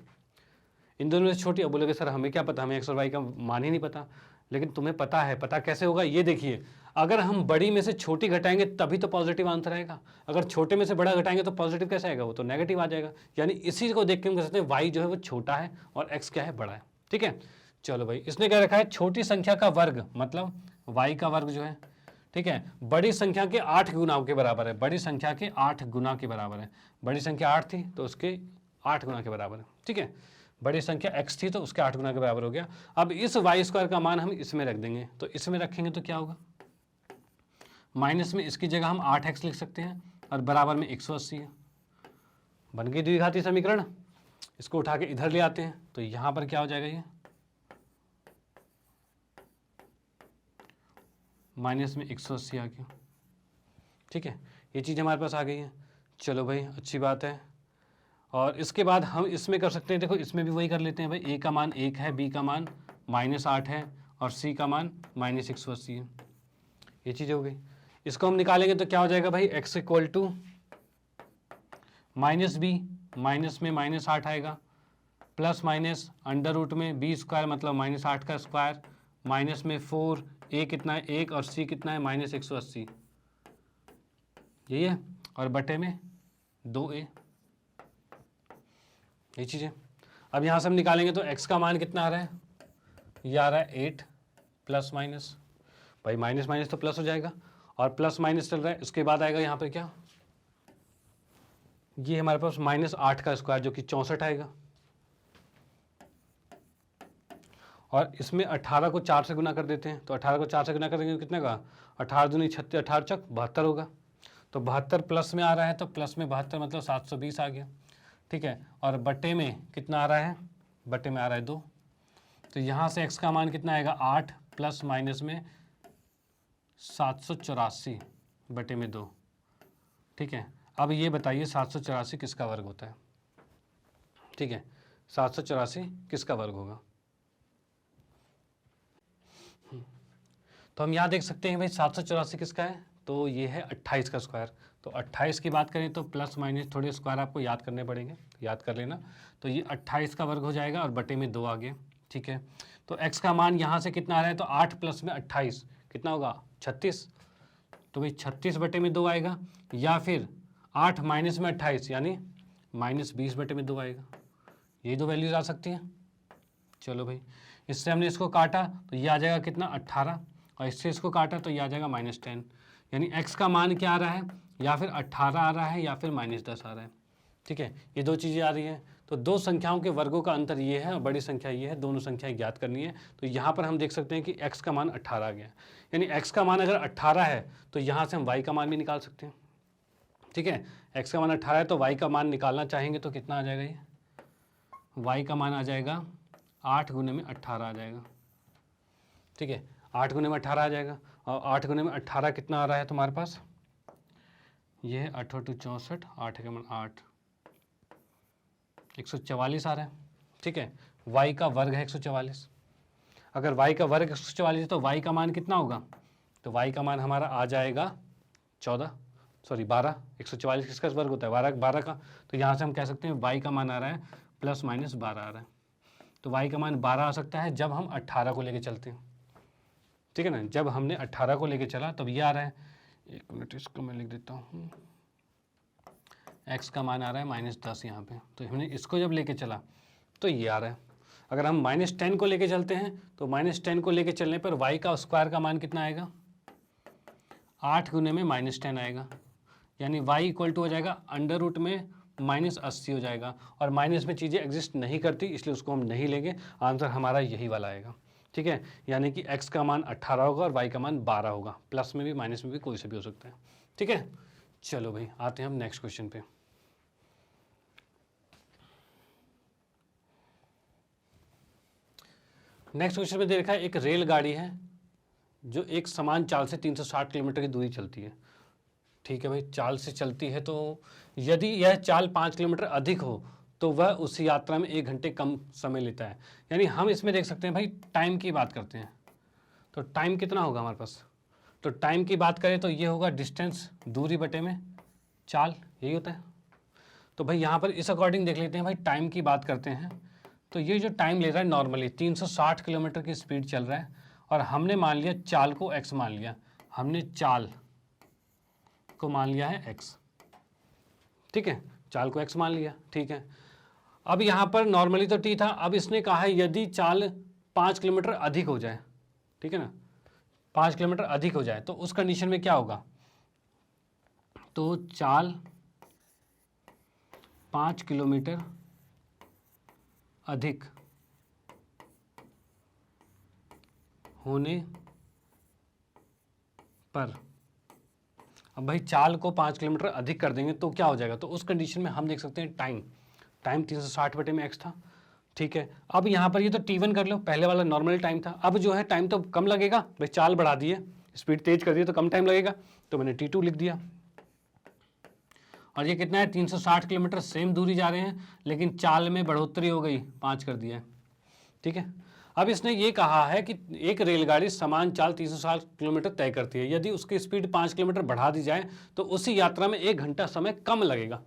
इन दोनों में से छोटी। अब बोलोगे सर हमें क्या पता, हमें x और y का मान ही नहीं पता, लेकिन तुम्हें पता है, पता कैसे होगा, ये देखिए, अगर हम बड़ी में से छोटी घटाएंगे तभी तो पॉजिटिव आंसर आएगा, अगर छोटे में से बड़ा घटाएंगे तो पॉजिटिव कैसे आएगा, वो तो नेगेटिव आ जाएगा। यानी इसी को देख के हम कह सकते हैं y जो है वो छोटा है और x क्या है, बड़ा है। ठीक है, चलो भाई, इसने क्या रखा है, छोटी संख्या का वर्ग, मतलब y का वर्ग जो है, ठीक है, बड़ी संख्या के 8 गुना के बराबर है, बड़ी संख्या के 8 गुना के बराबर है। बड़ी संख्या 8 थी तो उसके 8 गुना के बराबर है। ठीक है, बड़ी संख्या x थी तो उसके 8 गुना के बराबर हो गया। अब इस y स्क्वायर का मान हम इसमें रख देंगे, तो इसमें रखेंगे तो क्या होगा, माइनस में इसकी जगह हम 8x लिख सकते हैं और बराबर में 180 है। बन गई द्विघाती समीकरण। इसको उठा के इधर ले आते हैं तो यहाँ पर क्या हो जाएगा, ये माइनस में 180 आ गया। ठीक है, ये चीज़ हमारे पास आ गई है। चलो भाई, अच्छी बात है। और इसके बाद हम इसमें कर सकते हैं, देखो इसमें भी वही कर लेते हैं भाई, a का मान 1 है, b का मान -8 है और c का मान -180 है। ये चीज़ हो गई। इसको हम निकालेंगे तो क्या हो जाएगा भाई, x equal to -b, minus में -8 आएगा, प्लस माइनस अंडर रूट में b स्क्वायर मतलब -8 का स्क्वायर, माइनस में 4, a कितना है 1 और c कितना है -180, यही है, और बटे में 2a, ये चीज़ है। अब यहाँ से हम निकालेंगे तो x का मान कितना आ रहा है, ये आ रहा है 8 प्लस माइनस, भाई माइनस माइनस तो प्लस हो जाएगा, और प्लस माइनस चल रहा है। उसके बाद आएगा यहाँ पे क्या, ये हमारे पास -8 का स्क्वायर जो कि 64 आएगा, और इसमें 18 को 4 से गुना कर देते हैं, तो 18 को 4 से गुना कर देंगे कितने का, 18 दूनी 36, 18 चक 72 होगा। तो 72 प्लस में आ रहा है, तो प्लस में 72 मतलब 720 आ गया। ठीक है, और बटे में कितना आ रहा है, बटे में आ रहा है 2, तो यहाँ से x का मान कितना आएगा, 8 प्लस माइनस में 784 बटे में 2। ठीक है, अब ये बताइए 784 किसका वर्ग होता है। ठीक है, 784 किसका वर्ग होगा, तो हम यहाँ देख सकते हैं भाई 784 किसका है, तो ये है 28 का स्क्वायर। तो 28 की बात करें तो प्लस माइनस थोड़े स्क्वायर आपको याद करने पड़ेंगे, याद कर लेना। तो ये 28 का वर्ग हो जाएगा और बटे में 2 आ गया। ठीक है, तो x का मान यहाँ से कितना आ रहा है, तो 8 प्लस में 28 कितना होगा, 36, तो भाई 36 बटे में 2 आएगा, या फिर 8 माइनस में 28 यानी -20 बटे में 2 आएगा। ये दो वैल्यूज आ सकती हैं। चलो भाई, इससे हमने इसको काटा तो ये आ जाएगा कितना, 18, और इससे इसको काटा तो ये आ जाएगा -10, यानी x का मान क्या आ रहा है, या फिर 18 आ रहा है या फिर -10 आ रहा है। ठीक है, ये दो चीज़ें आ रही हैं। तो दो संख्याओं के वर्गों का अंतर ये है और बड़ी संख्या ये है, दोनों संख्याएं ज्ञात करनी है। तो यहाँ पर हम देख सकते हैं कि x का मान 18 आ गया, यानी x का मान अगर 18 है तो यहाँ से हम y का मान भी निकाल सकते हैं। ठीक है, x का मान 18 है तो y का मान निकालना चाहेंगे तो कितना आ जाएगा, ये y का मान आ जाएगा 8 गुने में 18 आ जाएगा। ठीक है, 8 गुने में 18 आ जाएगा, और 8 गुने में 18 कितना आ रहा है तुम्हारे पास, ये है 8 × 64, 8 का मान 8, 144 आ रहा है। ठीक है, y का वर्ग है 144, अगर y का वर्ग 144 है तो y का मान कितना होगा, तो y का मान हमारा आ जाएगा 12, 144 किसका वर्ग होता है, 12 का। तो यहाँ से हम कह सकते हैं y का मान आ रहा है ±12 आ रहा है। तो y का मान 12 आ सकता है जब हम 18 को लेके चलते हैं। ठीक है ना, जब हमने 18 को लेके चला तब ये आ रहा है, एक मिनट इसको मैं लिख देता हूँ, x का मान आ रहा है -10 यहाँ पे। तो हमने इसको जब लेके चला तो ये आ रहा है। अगर हम -10 को लेके चलते हैं तो -10 को लेके चलने पर y का स्क्वायर का मान कितना आएगा, 8 गुने में -10 आएगा, यानी y इक्वल टू हो जाएगा √ में -80 हो जाएगा। और माइनस में चीज़ें एग्जिस्ट नहीं करती इसलिए उसको हम नहीं लेंगे, आंसर हमारा यही वाला आएगा। ठीक है, यानी कि x का मान 18 होगा और y का मान 12 होगा, प्लस में भी माइनस में भी कोई से भी हो सकता है। ठीक है, चलो भाई आते हैं हम नेक्स्ट क्वेश्चन पे। नेक्स्ट क्वेश्चन में दे रखा है, एक रेलगाड़ी है जो एक समान चाल से 360 किलोमीटर की दूरी चलती है। ठीक है भाई, चाल से चलती है तो यदि यह चाल 5 किलोमीटर अधिक हो तो वह उस यात्रा में 1 घंटे कम समय लेता है। यानी हम इसमें देख सकते हैं भाई, टाइम की बात करते हैं तो टाइम कितना होगा हमारे पास, तो टाइम की बात करें तो ये होगा डिस्टेंस, दूरी बटे में चाल, यही होता है। तो भाई यहाँ पर इस अकॉर्डिंग देख लेते हैं भाई, टाइम की बात करते हैं तो ये जो टाइम ले रहा है नॉर्मली 360 किलोमीटर की स्पीड चल रहा है, और हमने मान लिया चाल को x मान लिया, हमने चाल को मान लिया है x। ठीक है, चाल को x मान लिया। ठीक है, अब यहाँ पर नॉर्मली तो t था, अब इसने कहा है यदि चाल 5 किलोमीटर अधिक हो जाए, ठीक है ना, 5 किलोमीटर अधिक हो जाए तो उस कंडीशन में क्या होगा, तो चाल 5 किलोमीटर अधिक होने पर, अब भाई चाल को 5 किलोमीटर अधिक कर देंगे तो क्या हो जाएगा, तो उस कंडीशन में हम देख सकते हैं टाइम 360 बटे में x था। ठीक है, अब यहाँ पर ये तो t1 कर लो, पहले वाला नॉर्मल टाइम था, अब जो है टाइम तो कम लगेगा भाई, चाल बढ़ा दी है, स्पीड तेज कर दी तो कम टाइम लगेगा, तो मैंने t2 लिख दिया। और ये कितना है, 360 किलोमीटर, सेम दूरी जा रहे हैं लेकिन चाल में बढ़ोतरी हो गई, 5 कर दिया है। ठीक है, अब इसने ये कहा है कि एक रेलगाड़ी समान चाल 360 किलोमीटर तय करती है, यदि उसकी स्पीड 5 किलोमीटर बढ़ा दी जाए तो उसी यात्रा में 1 घंटा समय कम लगेगा,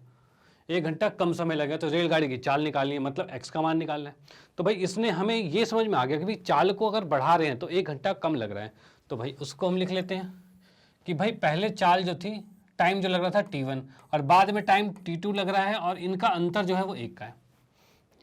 1 घंटा कम समय लगेगा। तो रेलगाड़ी की चाल निकालनी है, मतलब x का मान निकालना है। तो भाई इसने हमें ये समझ में आ गया कि भाई चाल को अगर बढ़ा रहे हैं तो 1 घंटा कम लग रहा है, तो भाई उसको हम लिख लेते हैं कि भाई पहले चाल जो थी, टाइम जो लग रहा था t1 और बाद में टाइम t2 लग रहा है, और इनका अंतर जो है वो 1 का है।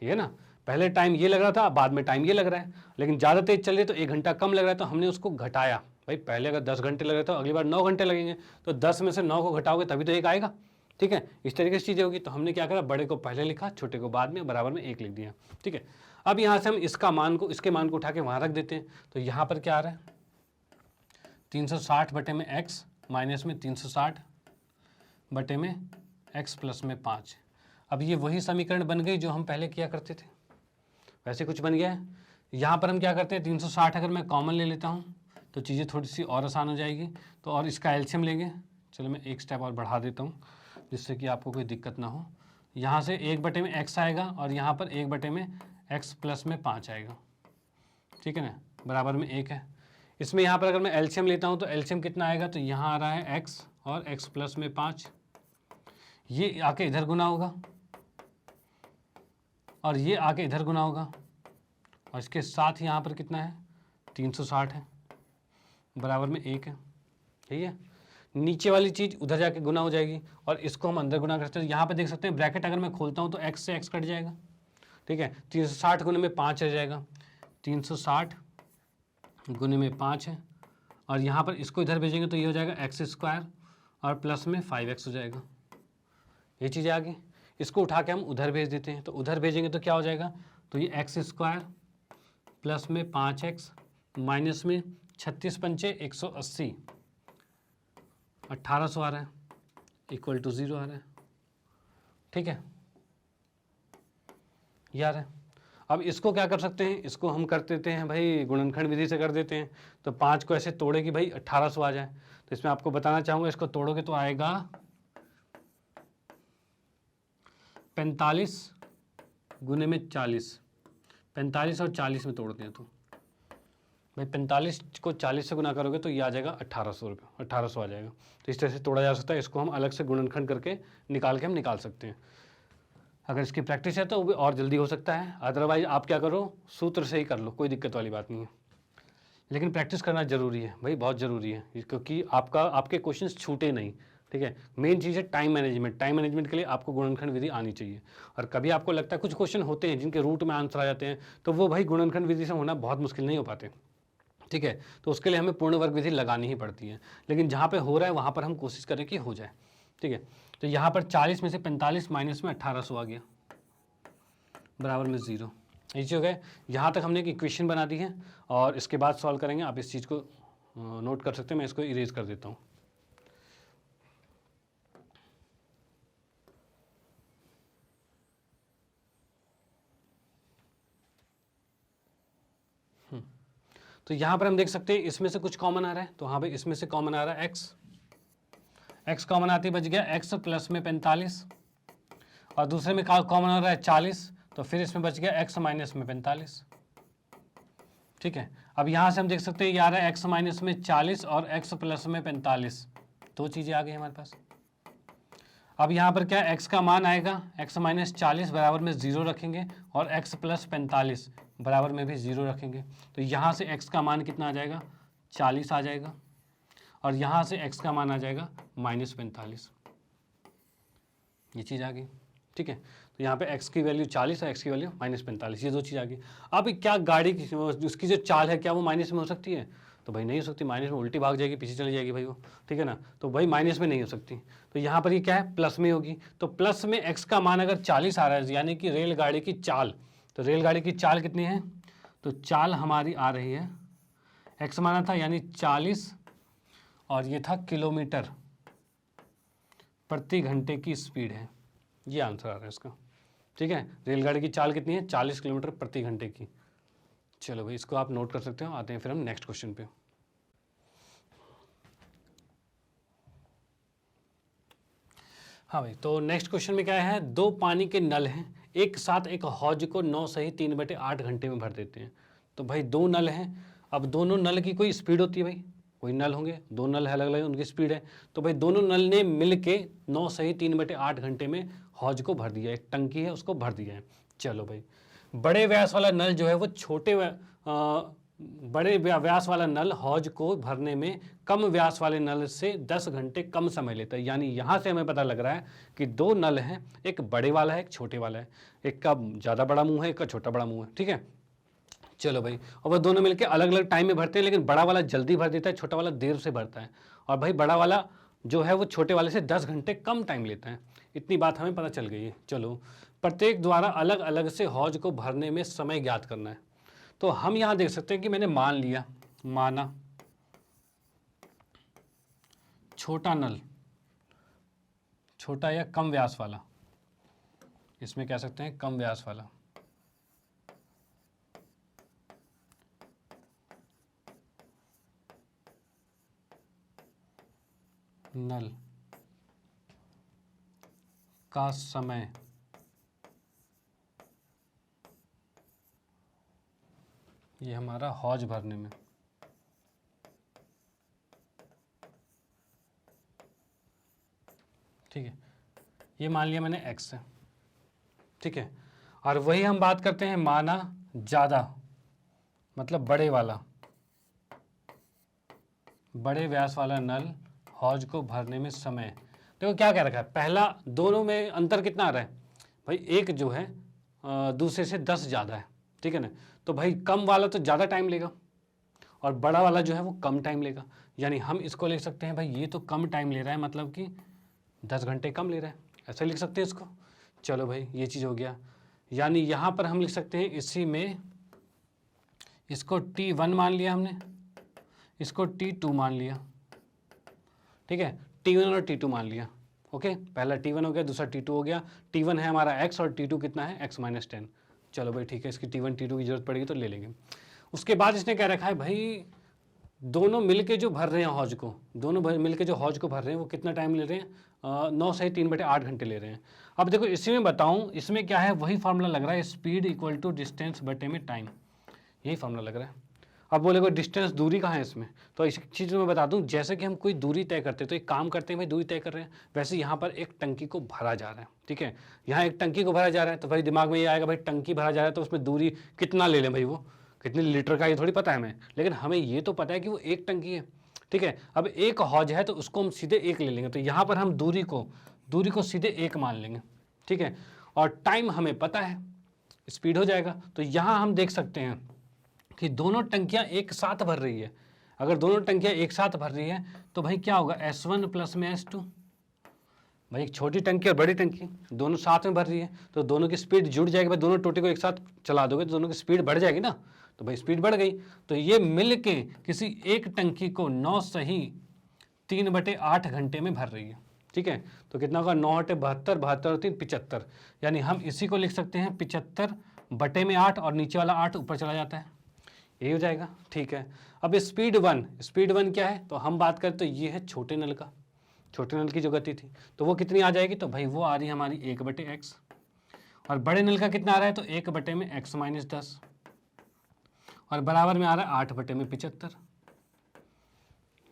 ठीक है ना, पहले टाइम ये लग रहा था, बाद में टाइम ये लग रहा है, लेकिन ज़्यादा तेज चल रही है तो 1 घंटा कम लग रहा है, तो हमने उसको घटाया। भाई पहले अगर 10 घंटे लग रहे तो अगली बार 9 घंटे लगेंगे, तो 10 में से 9 को घटाओगे तभी तो 1 आएगा। ठीक है, इस तरीके से चीज़ें होगी। तो हमने क्या करा, बड़े को पहले लिखा, छोटे को बाद में, बराबर में 1 लिख दिया। ठीक है, अब यहाँ से हम इसके मान को उठा के वहाँ रख देते हैं। तो यहाँ पर क्या आ रहा है, 360 बटे में x माइनस में 360 बटे में x प्लस में 5। अब ये वही समीकरण बन गई जो हम पहले किया करते थे, वैसे कुछ बन गया है। यहाँ पर हम क्या करते हैं, 360 अगर मैं कॉमन ले लेता हूँ तो चीज़ें थोड़ी सी और आसान हो जाएगी, तो और इसका एलसीएम लेंगे। चलो मैं एक स्टेप और बढ़ा देता हूँ जिससे कि आपको कोई दिक्कत ना हो। यहाँ से 1 बटे में x आएगा और यहाँ पर 1 बटे में x प्लस में 5 आएगा। ठीक है ना, बराबर में 1 है। इसमें यहाँ पर अगर मैं एलसीएम लेता हूँ तो एलसीएम कितना आएगा, तो यहाँ आ रहा है x और x प्लस में 5, ये आके इधर गुना होगा और ये आके इधर गुना होगा, और इसके साथ यहाँ पर कितना है, 360 है, बराबर में 1 है। ठीक है, नीचे वाली चीज़ उधर जाके गुना हो जाएगी और इसको हम अंदर गुना कर सकते हैं। यहाँ पे देख सकते हैं ब्रैकेट अगर मैं खोलता हूँ तो x से x कट जाएगा। ठीक है, 360 गुने में 5 रह जाएगा, 360 गुने में 5 है, और यहाँ पर इसको इधर भेजेंगे तो ये हो जाएगा x² और प्लस में 5x हो जाएगा। ये चीज़ें आ गई। इसको उठा के हम उधर भेज देते हैं, तो उधर भेजेंगे तो क्या हो जाएगा, तो ये एक्स स्क्वायर प्लस में 5x माइनस में 36 पंचे 180 1800 आ रहा है, इक्वल टू 0 आ रहा है। ठीक है, यार है। अब इसको क्या कर सकते हैं, इसको हम कर देते हैं भाई गुणनखंड विधि से कर देते हैं। तो 5 को ऐसे तोड़े कि भाई 1800 आ जाए। तो इसमें आपको बताना चाहूँगा, इसको तोड़ोगे तो आएगा 45 गुने में 40, 45 और 40 में तोड़ते हैं तो भाई 45 को 40 से गुना करोगे तो ये आ जाएगा 1800 रुपये, 1800 आ जाएगा। तो इस तरह से तोड़ा जा सकता है, इसको हम अलग से गुणनखंड करके निकाल के हम निकाल सकते हैं। अगर इसकी प्रैक्टिस है तो वो भी और जल्दी हो सकता है, अदरवाइज आप क्या करो, सूत्र से ही कर लो, कोई दिक्कत वाली बात नहीं है। लेकिन प्रैक्टिस करना ज़रूरी है भाई, बहुत ज़रूरी है, क्योंकि आपके क्वेश्चंस छूटे नहीं। ठीक है, मेन चीज़ है टाइम मैनेजमेंट। टाइम मैनेजमेंट के लिए आपको गुणनखंड विधि आनी चाहिए। और कभी आपको लगता है कुछ क्वेश्चन होते हैं जिनके रूट में आंसर आ जाते हैं, तो वो भाई गुणनखंड विधि से होना बहुत मुश्किल नहीं हो पाते। ठीक है, तो उसके लिए हमें पूर्ण वर्ग विधि लगानी ही पड़ती है। लेकिन जहाँ पे हो रहा है वहाँ पर हम कोशिश करें कि हो जाए। ठीक है, तो यहाँ पर 40 में से 45 माइनस में 1800 आ गया, बराबर में 0। नीचे हो गए। यहाँ तक हमने एक इक्वेशन बना दी है और इसके बाद सॉल्व करेंगे। आप इस चीज़ को नोट कर सकते हैं, मैं इसको इरेज कर देता हूँ। तो यहाँ पर हम देख सकते हैं इसमें से कुछ कॉमन आ रहा है, तो हाँ भाई इसमें से कॉमन आ रहा है x कॉमन आती बच गया x प्लस में 45 और दूसरे में कॉमन आ रहा है 40, तो फिर इसमें बच गया x माइनस में 45। ठीक है, अब यहाँ से हम देख सकते हैं ये आ रहा है x माइनस में 40 और x प्लस में 45, दो चीज़ें आ गई हमारे पास। अब यहाँ पर क्या x का मान आएगा, x माइनस 40 बराबर में 0 रखेंगे और x प्लस 45 बराबर में भी 0 रखेंगे। तो यहाँ से x का मान कितना आ जाएगा, 40 आ जाएगा और यहाँ से x का मान आ जाएगा माइनस 45। ये चीज़ आ गई। ठीक है, तो यहाँ पे x की वैल्यू 40 और x की वैल्यू माइनस 45, ये दो चीज़ आ गई। अब क्या गाड़ी की उसकी जो चाल है क्या वो माइनस में हो सकती है, तो भाई नहीं हो सकती, माइनस में उल्टी भाग जाएगी, पीछे चली जाएगी भाई वो। ठीक है ना, तो भाई माइनस में नहीं हो सकती। तो यहाँ पर ये क्या है, प्लस में होगी। तो प्लस में x का मान अगर 40 आ रहा है, यानी कि रेलगाड़ी की चाल, तो रेलगाड़ी की चाल कितनी है, तो चाल हमारी आ रही है, x माना था यानी 40 और ये था किलोमीटर प्रति घंटे की स्पीड है, ये आंसर आ रहा है इसका। ठीक है, रेलगाड़ी की चाल कितनी है, 40 किलोमीटर प्रति घंटे की। चलो भाई इसको आप नोट कर सकते हो। आते हैं फिर हम नेक्स्ट क्वेश्चन पे। हाँ भाई, तो नेक्स्ट क्वेश्चन में क्या है, दो पानी के नल हैं, एक साथ एक हौज को 9 सही 3/8 घंटे में भर देते हैं। तो भाई दो नल हैं, अब दोनों नल की कोई स्पीड होती है भाई, कोई नल होंगे, दो नल है अलग अलग, उनकी स्पीड है। तो भाई दोनों नल ने मिल के 9 सही 3/8 घंटे में हौज को भर दिया, एक टंकी है उसको भर दिया है। चलो भाई, बड़े व्यास वाला नल जो है वो बड़े व्यास वाला नल हौज को भरने में कम व्यास वाले नल से 10 घंटे कम समय लेता है। यानी यहाँ से हमें पता लग रहा है कि दो नल हैं, एक बड़े वाला है एक छोटे वाला है, एक का ज़्यादा बड़ा मुंह है एक का छोटा बड़ा मुंह है। ठीक है, चलो भाई, और वह दोनों मिलकर अलग अलग टाइम में भरते हैं, लेकिन बड़ा वाला जल्दी भर देता है, छोटा वाला देर से भरता है। और भाई बड़ा वाला जो है वो छोटे वाले से 10 घंटे कम टाइम लेता है। इतनी बात हमें पता चल गई है। चलो, प्रत्येक द्वारा अलग अलग से हौज को भरने में समय ज्ञात करना है। तो हम यहाँ देख सकते हैं कि मैंने मान लिया, माना छोटा नल, छोटा या कम व्यास वाला, इसमें कह सकते हैं कम व्यास वाला, नल का समय ये हमारा हौज भरने में, ठीक है, ये मान लिया मैंने x है। ठीक है, और वही हम बात करते हैं माना ज़्यादा, मतलब बड़े वाला, बड़े व्यास वाला नल हौज को भरने में समय। देखो क्या कह रखा है, पहला दोनों में अंतर कितना आ रहा है भाई, एक जो है दूसरे से 10 ज़्यादा है। ठीक है ना, तो भाई कम वाला तो ज़्यादा टाइम लेगा और बड़ा वाला जो है वो कम टाइम लेगा। यानी हम इसको लिख सकते हैं भाई ये तो कम टाइम ले रहा है, मतलब कि 10 घंटे कम ले रहा है, ऐसा लिख सकते हैं इसको। चलो भाई ये चीज़ हो गया, यानी यहाँ पर हम लिख सकते हैं इसी में इसको T1 मान लिया हमने, इसको T2 मान लिया, ठीक है, T1 और T2 मान लिया। ओके, पहला T1 हो गया, दूसरा T2 हो गया। T1 है हमारा x और T2 कितना है x माइनस 10। चलो भाई ठीक है, इसकी T1 T2 की जरूरत पड़ेगी तो ले लेंगे। उसके बाद इसने क्या रखा है भाई, दोनों मिलके जो भर रहे हैं हौज को, दोनों मिलके जो हौज को भर रहे हैं वो कितना टाइम ले रहे हैं, 9 से 3/8 घंटे ले रहे हैं। अब देखो इसी में बताऊं, इसमें क्या है, वही फार्मूला लग रहा है, स्पीड इक्वल टू डिस्टेंस बटे में टाइम, यही फार्मूला लग रहा है। अब बोलेगा डिस्टेंस, दूरी कहाँ है इसमें, तो इस चीज़ में बता दूं, जैसे कि हम कोई दूरी तय करते हैं तो एक काम करते हैं भाई, दूरी तय कर रहे हैं, वैसे यहाँ पर एक टंकी को भरा जा रहा है, ठीक है, यहाँ एक टंकी को भरा जा रहा है, तो भाई दिमाग में ये आएगा भाई टंकी भरा जा रहा है तो उसमें दूरी कितना ले लें भाई, वो कितने लीटर का ये थोड़ी पता है हमें, लेकिन हमें ये तो पता है कि वो एक टंकी है, ठीक है। अब एक हौज है तो उसको हम सीधे एक ले लेंगे, तो यहाँ पर हम दूरी को सीधे एक मान लेंगे, ठीक है, और टाइम हमें पता है, स्पीड हो जाएगा। तो यहाँ हम देख सकते हैं कि दोनों टंकियाँ एक साथ भर रही है। अगर दोनों टंकियाँ एक साथ भर रही है तो भाई क्या होगा, S1 प्लस में S2, भाई एक छोटी टंकी और बड़ी टंकी दोनों साथ में भर रही है तो दोनों की स्पीड जुड़ जाएगी भाई, दोनों टोटे को एक साथ चला दोगे तो दोनों की स्पीड बढ़ जाएगी ना, तो भाई स्पीड बढ़ गई। तो ये मिल के किसी एक टंकी को 9 सही 3/8 घंटे में भर रही है, ठीक है। तो कितना होगा, 9 × 72, 72 और 3 75, यानी हम इसी को लिख सकते हैं 75/8 और नीचे वाला 8 ऊपर चला जाता है, यही हो जाएगा, ठीक है। अब स्पीड वन क्या है, तो हम बात करें तो ये है छोटे नल का, छोटे नल की जो गति थी तो वो कितनी आ जाएगी, तो भाई वो आ रही है हमारी 1/x, और बड़े नल का कितना आ रहा है, तो 1/x माइनस 10, और बराबर में आ रहा है 8/75,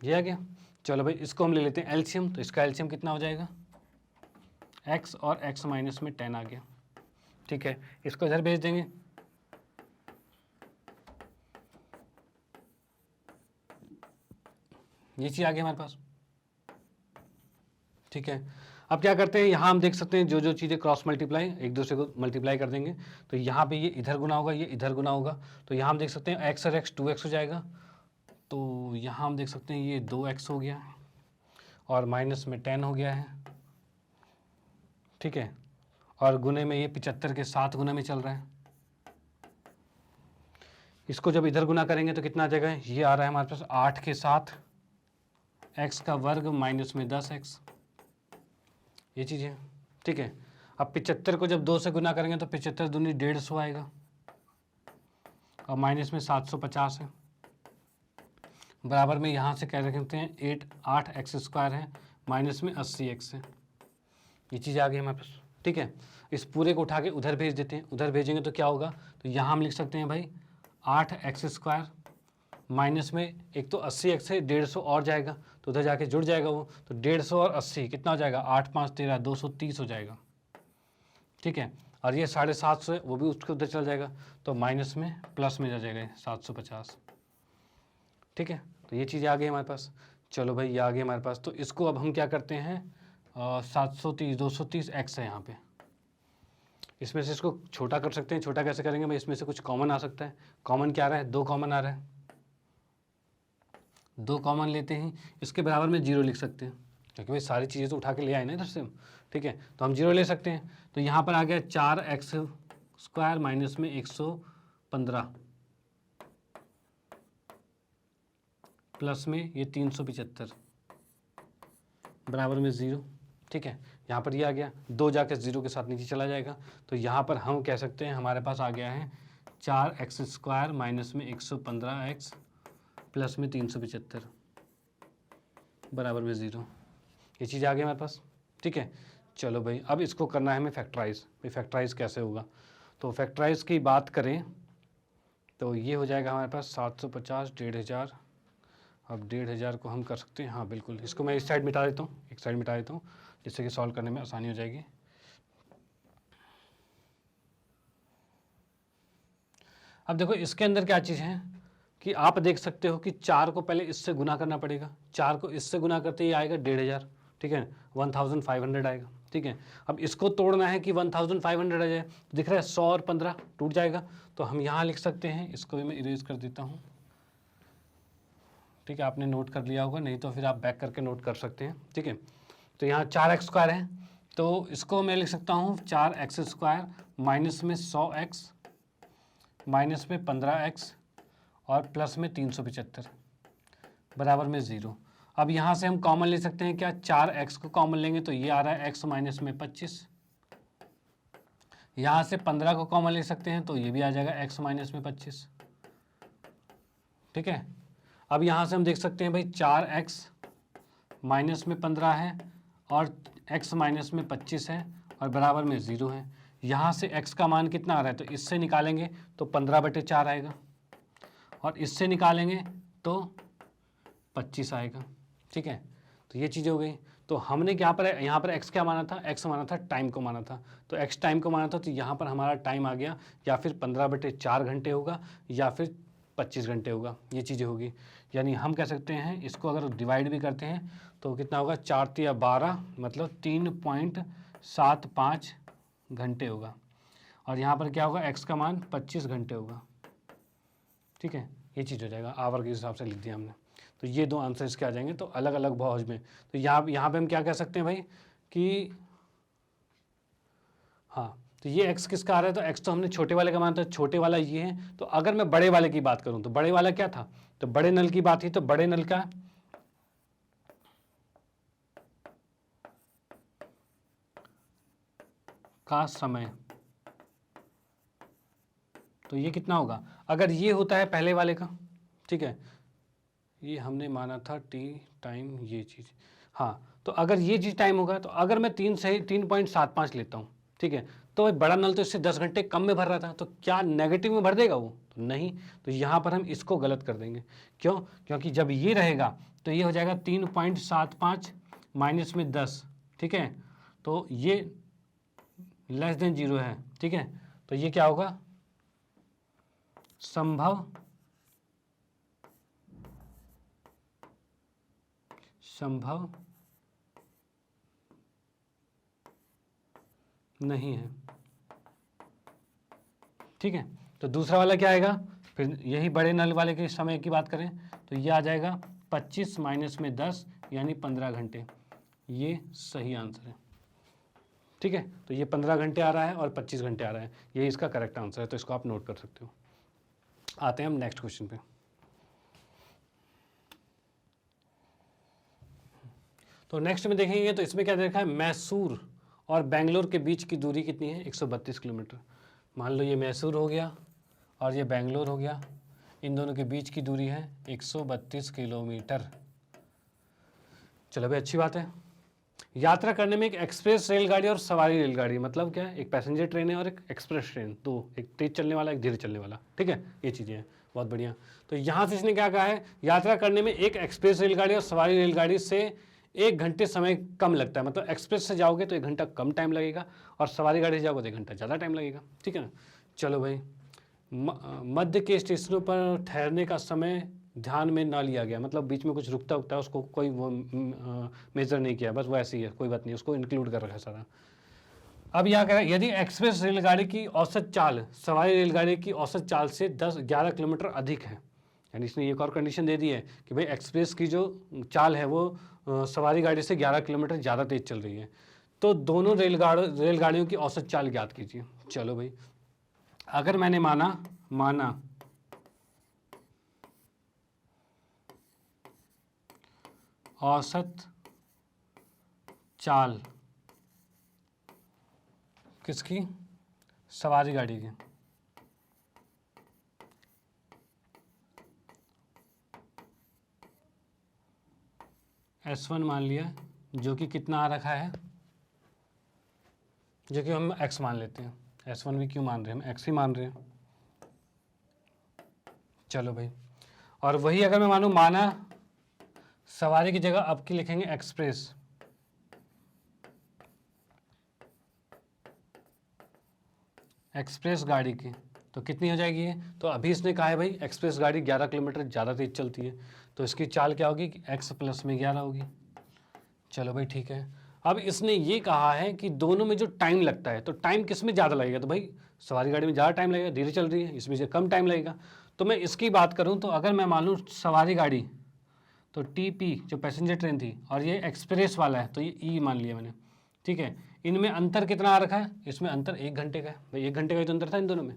ये आ गया। चलो भाई इसको हम ले लेते हैं एलसीएम, तो इसका एलसीएम कितना हो जाएगा, x और x माइनस में 10 आ गया, ठीक है, इसको इधर भेज देंगे। ये चीज़ आ गई हमारे पास, ठीक है। अब क्या करते हैं, यहाँ हम देख सकते हैं जो जो चीज़ें क्रॉस मल्टीप्लाई एक दूसरे को मल्टीप्लाई कर देंगे, तो यहाँ पे ये इधर गुना होगा, ये इधर गुना होगा, तो यहाँ हम देख सकते हैं x और x 2x हो जाएगा, तो यहाँ हम देख सकते हैं ये 2x हो गया और माइनस में 10 हो गया है, ठीक है, और गुने में ये 75 के 7 गुना में चल रहा है। इसको जब इधर गुना करेंगे तो कितना आ जाएगा, ये आ रहा है हमारे पास 8 के 7 x का वर्ग माइनस में 10x, ये चीज़ है, ठीक है। अब 75 को जब 2 से गुना करेंगे तो 75 दूनी 150 आएगा और माइनस में 750 है, बराबर में यहाँ से क्या रख सकते हैं 8x² है माइनस में 80x है, ये चीज़ आ गई हमारे पास, ठीक है। इस पूरे को उठा के उधर भेज देते हैं, उधर भेजेंगे तो क्या होगा, तो यहाँ हम लिख सकते हैं भाई 8x² माइनस में एक तो 80x है, 150 और जाएगा तो उधर जाके जुड़ जाएगा वो, तो 150 और 80 कितना हो जाएगा, 8 5 13 230 हो जाएगा, ठीक है। और ये 750 है वो भी उसके उधर चल जाएगा, तो माइनस में प्लस में जा जाएगा 750, ठीक है। तो ये चीज़ आ गई हमारे पास। चलो भाई ये आ गई हमारे पास, तो इसको अब हम क्या करते हैं 730 230x है यहाँ पे, इसमें से इसको छोटा कर सकते हैं। छोटा कैसे करेंगे भाई, इसमें से कुछ कॉमन आ सकता है। कॉमन क्या आ रहा है, 2 कॉमन आ रहा है, 2 कॉमन लेते हैं, इसके बराबर में 0 लिख सकते हैं क्योंकि भाई सारी चीज़ें तो उठा के ले आए ना इधर से, ठीक है, तो हम 0 ले सकते हैं। तो यहाँ पर आ गया 4x² माइनस में 115 प्लस में ये 375 बराबर में 0, ठीक है। यहाँ पर ये आ गया, 2 जाकर 0 के साथ नीचे चला जाएगा, तो यहाँ पर हम कह सकते हैं हमारे पास आ गया है 4x² माइनस में 115x प्लस में 375 बराबर में 0, ये चीज़ आ गई हमारे पास, ठीक है। चलो भाई अब इसको करना है हमें फैक्टराइज। भाई फैक्टराइज कैसे होगा, तो फैक्टराइज की बात करें तो ये हो जाएगा हमारे पास 750 1500, अब 1500 को हम कर सकते हैं, हाँ बिल्कुल, इसको मैं इस साइड मिटा देता हूँ, एक साइड मिटा देता हूँ जिससे कि सॉल्व करने में आसानी हो जाएगी। अब देखो इसके अंदर क्या चीज़ है कि आप देख सकते हो कि 4 को पहले इससे गुना करना पड़ेगा, 4 को इससे गुना करते ही आएगा 1500, ठीक है, 1500 आएगा, ठीक है। अब इसको तोड़ना है कि 1500 आ जाए, दिख रहा है 100 और 15 टूट जाएगा, तो हम यहाँ लिख सकते हैं, इसको भी मैं इरेज कर देता हूँ, ठीक है, आपने नोट कर लिया होगा, नहीं तो फिर आप बैक करके नोट कर सकते हैं, ठीक है। तो यहाँ 4x² है, तो इसको मैं लिख सकता हूँ 4x² माइनस में 100x माइनस में 15x और प्लस में 375 बराबर में 0। अब यहाँ से हम कॉमन ले सकते हैं क्या, 4x को कॉमन लेंगे तो ये आ रहा है x माइनस में 25। यहाँ से 15 को कॉमन ले सकते हैं तो ये भी आ जाएगा x माइनस में 25। ठीक है, अब यहाँ से हम देख सकते हैं भाई 4x माइनस में 15 है और x माइनस में 25 है और बराबर में 0 है। यहाँ से x का मान कितना आ रहा है, तो इससे निकालेंगे तो 15/4 आएगा और इससे निकालेंगे तो 25 आएगा। ठीक है, तो ये चीज़ हो गई। तो हमने यहाँ पर x क्या माना था, x माना था टाइम को माना था, तो x टाइम को माना था, तो यहाँ पर हमारा टाइम आ गया या फिर 15/4 घंटे होगा या फिर 25 घंटे होगा, ये चीज़ें होगी। यानी हम कह सकते हैं इसको अगर डिवाइड भी करते हैं तो कितना होगा, 4 × 12 मतलब 3.75 घंटे होगा और यहाँ पर क्या होगा, x का मान 25 घंटे होगा। ठीक है, ये चीज़ हो जाएगा, आवर के हिसाब से लिख दिया हमने। तो ये दो आंसर इसके आ जाएंगे, तो अलग अलग भाज में। तो यहाँ पे हम क्या कह सकते हैं भाई कि हाँ, तो ये x किसका आ रहा है, तो x तो हमने छोटे वाले का माना था, छोटे वाला ये है। तो अगर मैं बड़े वाले की बात करूँ तो बड़े वाला क्या था, तो बड़े नल की बात थी, तो बड़े नल का समय, तो ये कितना होगा, अगर ये होता है पहले वाले का, ठीक है, ये हमने माना था t टाइम ये चीज़, हाँ, तो अगर ये चीज़ टाइम होगा, तो अगर मैं 3.75 लेता हूँ, ठीक है, तो बड़ा नल तो इससे 10 घंटे कम में भर रहा था, तो क्या नेगेटिव में भर देगा वो, तो नहीं। तो यहाँ पर हम इसको गलत कर देंगे, क्यों, क्योंकि जब ये रहेगा तो ये हो जाएगा 3.75 माइनस में 10, ठीक है, तो ये लेस देन 0 है। ठीक है, तो ये क्या होगा, संभव नहीं है। ठीक है, तो दूसरा वाला क्या आएगा, फिर यही बड़े नल वाले के समय की बात करें तो ये आ जाएगा 25 माइनस में 10 यानी 15 घंटे, ये सही आंसर है। ठीक है, तो ये 15 घंटे आ रहा है और 25 घंटे आ रहा है, ये इसका करेक्ट आंसर है, तो इसको आप नोट कर सकते हो। आते हैं हम नेक्स्ट क्वेश्चन पे। तो नेक्स्ट में देखेंगे तो इसमें क्या देखा है, मैसूर और बेंगलोर के बीच की दूरी कितनी है, 132 किलोमीटर। मान लो ये मैसूर हो गया और ये बेंगलोर हो गया, इन दोनों के बीच की दूरी है 132 किलोमीटर। चलो भाई, अच्छी बात है। यात्रा करने में एक एक्सप्रेस रेलगाड़ी और सवारी रेलगाड़ी, मतलब क्या है, एक पैसेंजर ट्रेन है और एक एक्सप्रेस ट्रेन, दो, एक तेज चलने वाला एक धीरे चलने वाला। ठीक है, ये चीज़ें हैं, बहुत बढ़िया। तो यहाँ से इसने क्या कहा है, यात्रा करने में एक एक्सप्रेस रेलगाड़ी और सवारी रेलगाड़ी से 1 घंटे समय कम लगता है, मतलब एक्सप्रेस से जाओगे तो 1 घंटा कम टाइम लगेगा और सवारी गाड़ी से जाओगे तो 1 घंटा ज़्यादा टाइम लगेगा। ठीक है ना, चलो भाई, मध्य के स्टेशनों पर ठहरने का समय ध्यान में ना लिया गया, मतलब बीच में कुछ रुकता उकता है उसको कोई वो मेजर नहीं किया, बस वो ऐसे ही है, कोई बात नहीं, उसको इंक्लूड कर रखा है सारा। अब यहाँ कह रहा है, यदि एक्सप्रेस रेलगाड़ी की औसत चाल सवारी रेलगाड़ी की औसत चाल से 10-11 किलोमीटर अधिक है, यानी इसने एक और कंडीशन दे दी है कि भाई एक्सप्रेस की जो चाल है वो सवारी गाड़ी से 11 किलोमीटर ज़्यादा तेज चल रही है, तो दोनों रेलगाड़ियों की औसत चाल ज्ञात कीजिए। चलो भाई, अगर मैंने माना औसत चाल किसकी, सवारी गाड़ी की, S1 मान लिया, जो कि कितना आ रखा है, जो कि हम x मान लेते हैं, S1 भी क्यों मान रहे हैं, हम x ही मान रहे हैं। चलो भाई, और वही अगर मैं माना सवारी की जगह अब की लिखेंगे एक्सप्रेस, एक्सप्रेस गाड़ी की, तो कितनी हो जाएगी ये, तो अभी इसने कहा है भाई एक्सप्रेस गाड़ी 11 किलोमीटर ज़्यादा तेज चलती है, तो इसकी चाल क्या होगी, x + में 11 होगी। चलो भाई ठीक है, अब इसने ये कहा है कि दोनों में जो टाइम लगता है, तो टाइम किस में ज़्यादा लगेगा, तो भाई सवारी गाड़ी में ज़्यादा टाइम लगेगा, धीरे चल रही है, इसमें से कम टाइम लगेगा। तो मैं इसकी बात करूँ तो अगर मैं मान लूँ सवारी गाड़ी, तो TP जो पैसेंजर ट्रेन थी, और ये एक्सप्रेस वाला है तो ये E मान लिया मैंने। ठीक है, इनमें अंतर कितना आ रखा है, इसमें अंतर 1 घंटे का है भाई, 1 घंटे का ही तो अंतर था इन दोनों में।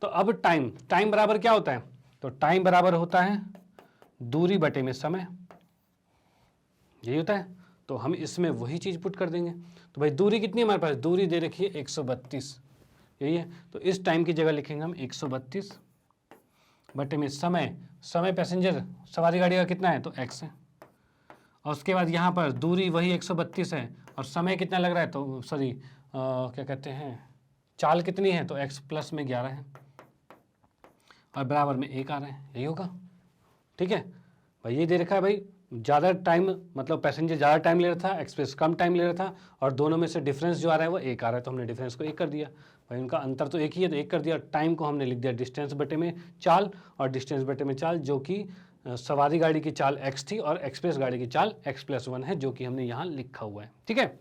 तो अब टाइम बराबर क्या होता है, तो टाइम बराबर होता है दूरी बटे में समय, यही होता है। तो हम इसमें वही चीज पुट कर देंगे। तो भाई दूरी कितनी है हमारे पास, दूरी दे रखी है 132, यही है। तो इस टाइम की जगह लिखेंगे हम 132 बटे में समय पैसेंजर सवारी गाड़ी का कितना है, तो x है। और उसके बाद यहाँ पर दूरी वही 132 है और समय कितना लग रहा है, तो सॉरी क्या कहते हैं, चाल कितनी है, तो x प्लस में 11 है और बराबर में 1 आ रहा है, यही होगा। ठीक है भाई, ये दे रखा है भाई, ज़्यादा टाइम मतलब पैसेंजर ज़्यादा टाइम ले रहा था, एक्सप्रेस कम टाइम ले रहा था, और दोनों में से डिफरेंस जो आ रहा है वो 1 आ रहा है, तो हमने डिफरेंस को 1 कर दिया भाई, उनका अंतर तो एक ही है तो 1 कर दिया। टाइम को हमने लिख दिया डिस्टेंस बटे में चाल, और डिस्टेंस बटे में चाल जो कि सवारी गाड़ी की चाल x थी और एक्सप्रेस गाड़ी की चाल x+1 है, जो कि हमने यहाँ लिखा हुआ है। ठीक है,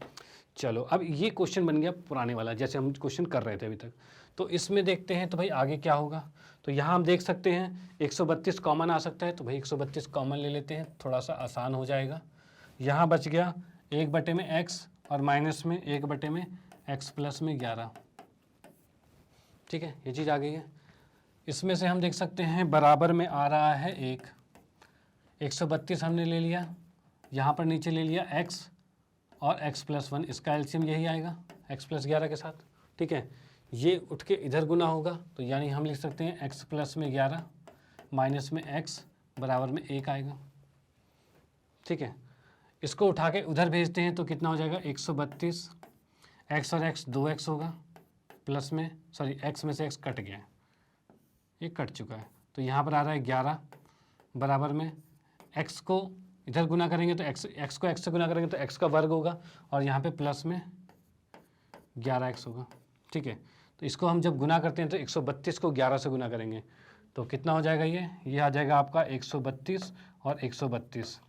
चलो अब ये क्वेश्चन बन गया पुराने वाला, जैसे हम क्वेश्चन कर रहे थे अभी तक। तो इसमें देखते हैं तो भाई आगे क्या होगा। तो यहाँ हम देख सकते हैं 132 कॉमन आ सकता है, तो भाई 132 कॉमन ले लेते हैं, थोड़ा सा आसान हो जाएगा। यहाँ बच गया 1 बटे में x और माइनस में 1 बटे में x प्लस में 11। ठीक है, ये चीज़ आ गई है। इसमें से हम देख सकते हैं बराबर में आ रहा है 132 हमने ले लिया, यहाँ पर नीचे ले लिया x और x+1, इसका एलसीएम यही आएगा x+11 के साथ। ठीक है, ये उठ के इधर गुना होगा, तो यानी हम लिख सकते हैं x प्लस में 11 माइनस में x बराबर में 1 आएगा। ठीक है, इसको उठा के उधर भेजते हैं तो कितना हो जाएगा 132, x और x 2x होगा, प्लस में सॉरी x में से x कट गया है, ये कट चुका है, तो यहाँ पर आ रहा है 11 बराबर में x को इधर गुना करेंगे तो x को x से गुना करेंगे तो x का वर्ग होगा, और यहाँ पे प्लस में 11x होगा। ठीक है, तो इसको हम जब गुना करते हैं तो 132 को 11 से गुना करेंगे तो कितना हो जाएगा, ये आ जाएगा आपका 132 और 132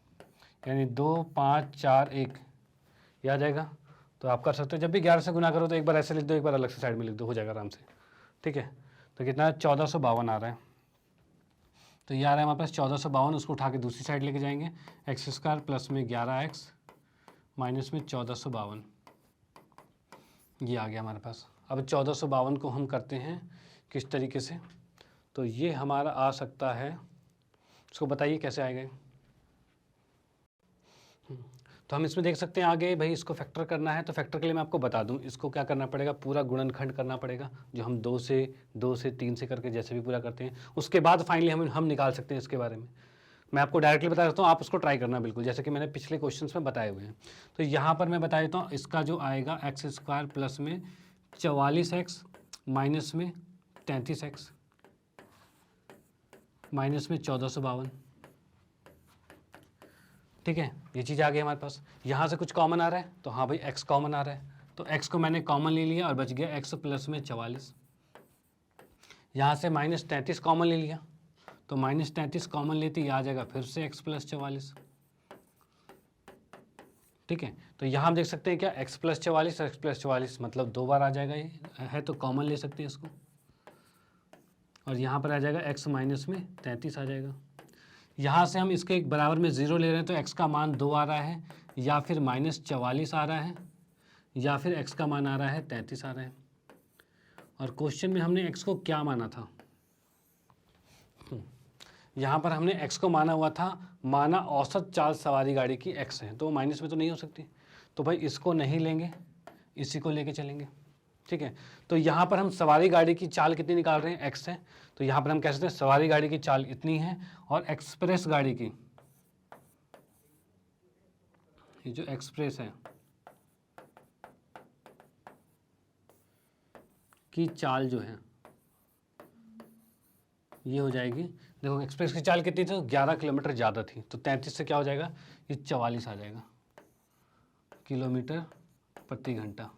यानी 2 5 4 1, ये आ जाएगा। तो आप कर सकते हो जब भी 11 से गुना करो तो एक बार ऐसे लिख दो, एक बार अलग से साइड में लिख दो, हो जाएगा आराम से। ठीक है, तो कितना 1452 आ रहा है, तो ये आ रहा है हमारे पास 1452, उसको उठा के दूसरी साइड लेके जाएंगे, x² प्लस में 11x माइनस में 1452, ये आ गया हमारे पास। अब 1452 को हम करते हैं किस तरीके से, तो ये हमारा आ सकता है, इसको बताइए कैसे आएगा। तो हम इसमें देख सकते हैं आगे भाई इसको फैक्टर करना है, तो फैक्टर के लिए मैं आपको बता दूं, इसको क्या करना पड़ेगा, पूरा गुणनखंड करना पड़ेगा, जो हम 2 से 3 से करके जैसे भी पूरा करते हैं, उसके बाद फाइनली हम निकाल सकते हैं इसके बारे में। मैं आपको डायरेक्टली बता देता हूँ, आप उसको ट्राई करना बिल्कुल, जैसे कि मैंने पिछले क्वेश्चन में बताए हुए हैं। तो यहाँ पर मैं बता देता हूँ, इसका जो आएगा x² प्लस में 44x माइनस में 33x माइनस में 1452। ठीक है, ये चीज़ आ गई हमारे पास। यहाँ से कुछ कॉमन आ रहा है, तो हाँ भाई x कॉमन आ रहा है, तो x को मैंने कॉमन ले लिया और बच गया x प्लस में 44। यहाँ से -33 कॉमन ले लिया, तो -33 कॉमन लेते ही आ जाएगा फिर से x प्लस 44। ठीक है, तो यहाँ हम देख सकते हैं क्या x प्लस 44 और x प्लस 44 मतलब 2 बार आ जाएगा, ये है तो कॉमन ले सकते हैं इसको, और यहाँ पर आ जाएगा x माइनस में 33 आ जाएगा। यहाँ से हम इसके एक बराबर में 0 ले रहे हैं, तो x का मान 2 आ रहा है, या फिर -44 आ रहा है, या फिर x का मान आ रहा है 33 आ रहा है। और क्वेश्चन में हमने x को क्या माना था, यहाँ पर हमने x को माना हुआ था, माना औसत चाल सवारी गाड़ी की x है, तो माइनस में तो नहीं हो सकती, तो भाई इसको नहीं लेंगे, इसी को लेके चलेंगे। ठीक है, तो यहाँ पर हम सवारी गाड़ी की चाल कितनी निकाल रहे हैं, x है, तो यहाँ पर हम कह सकते हैं सवारी गाड़ी की चाल इतनी है, और एक्सप्रेस गाड़ी की, ये जो एक्सप्रेस है की चाल जो है ये हो जाएगी, देखो एक्सप्रेस की चाल कितनी थी, तो 11 किलोमीटर ज़्यादा थी, तो 33 से क्या हो जाएगा, ये 44 आ जाएगा किलोमीटर प्रति घंटा,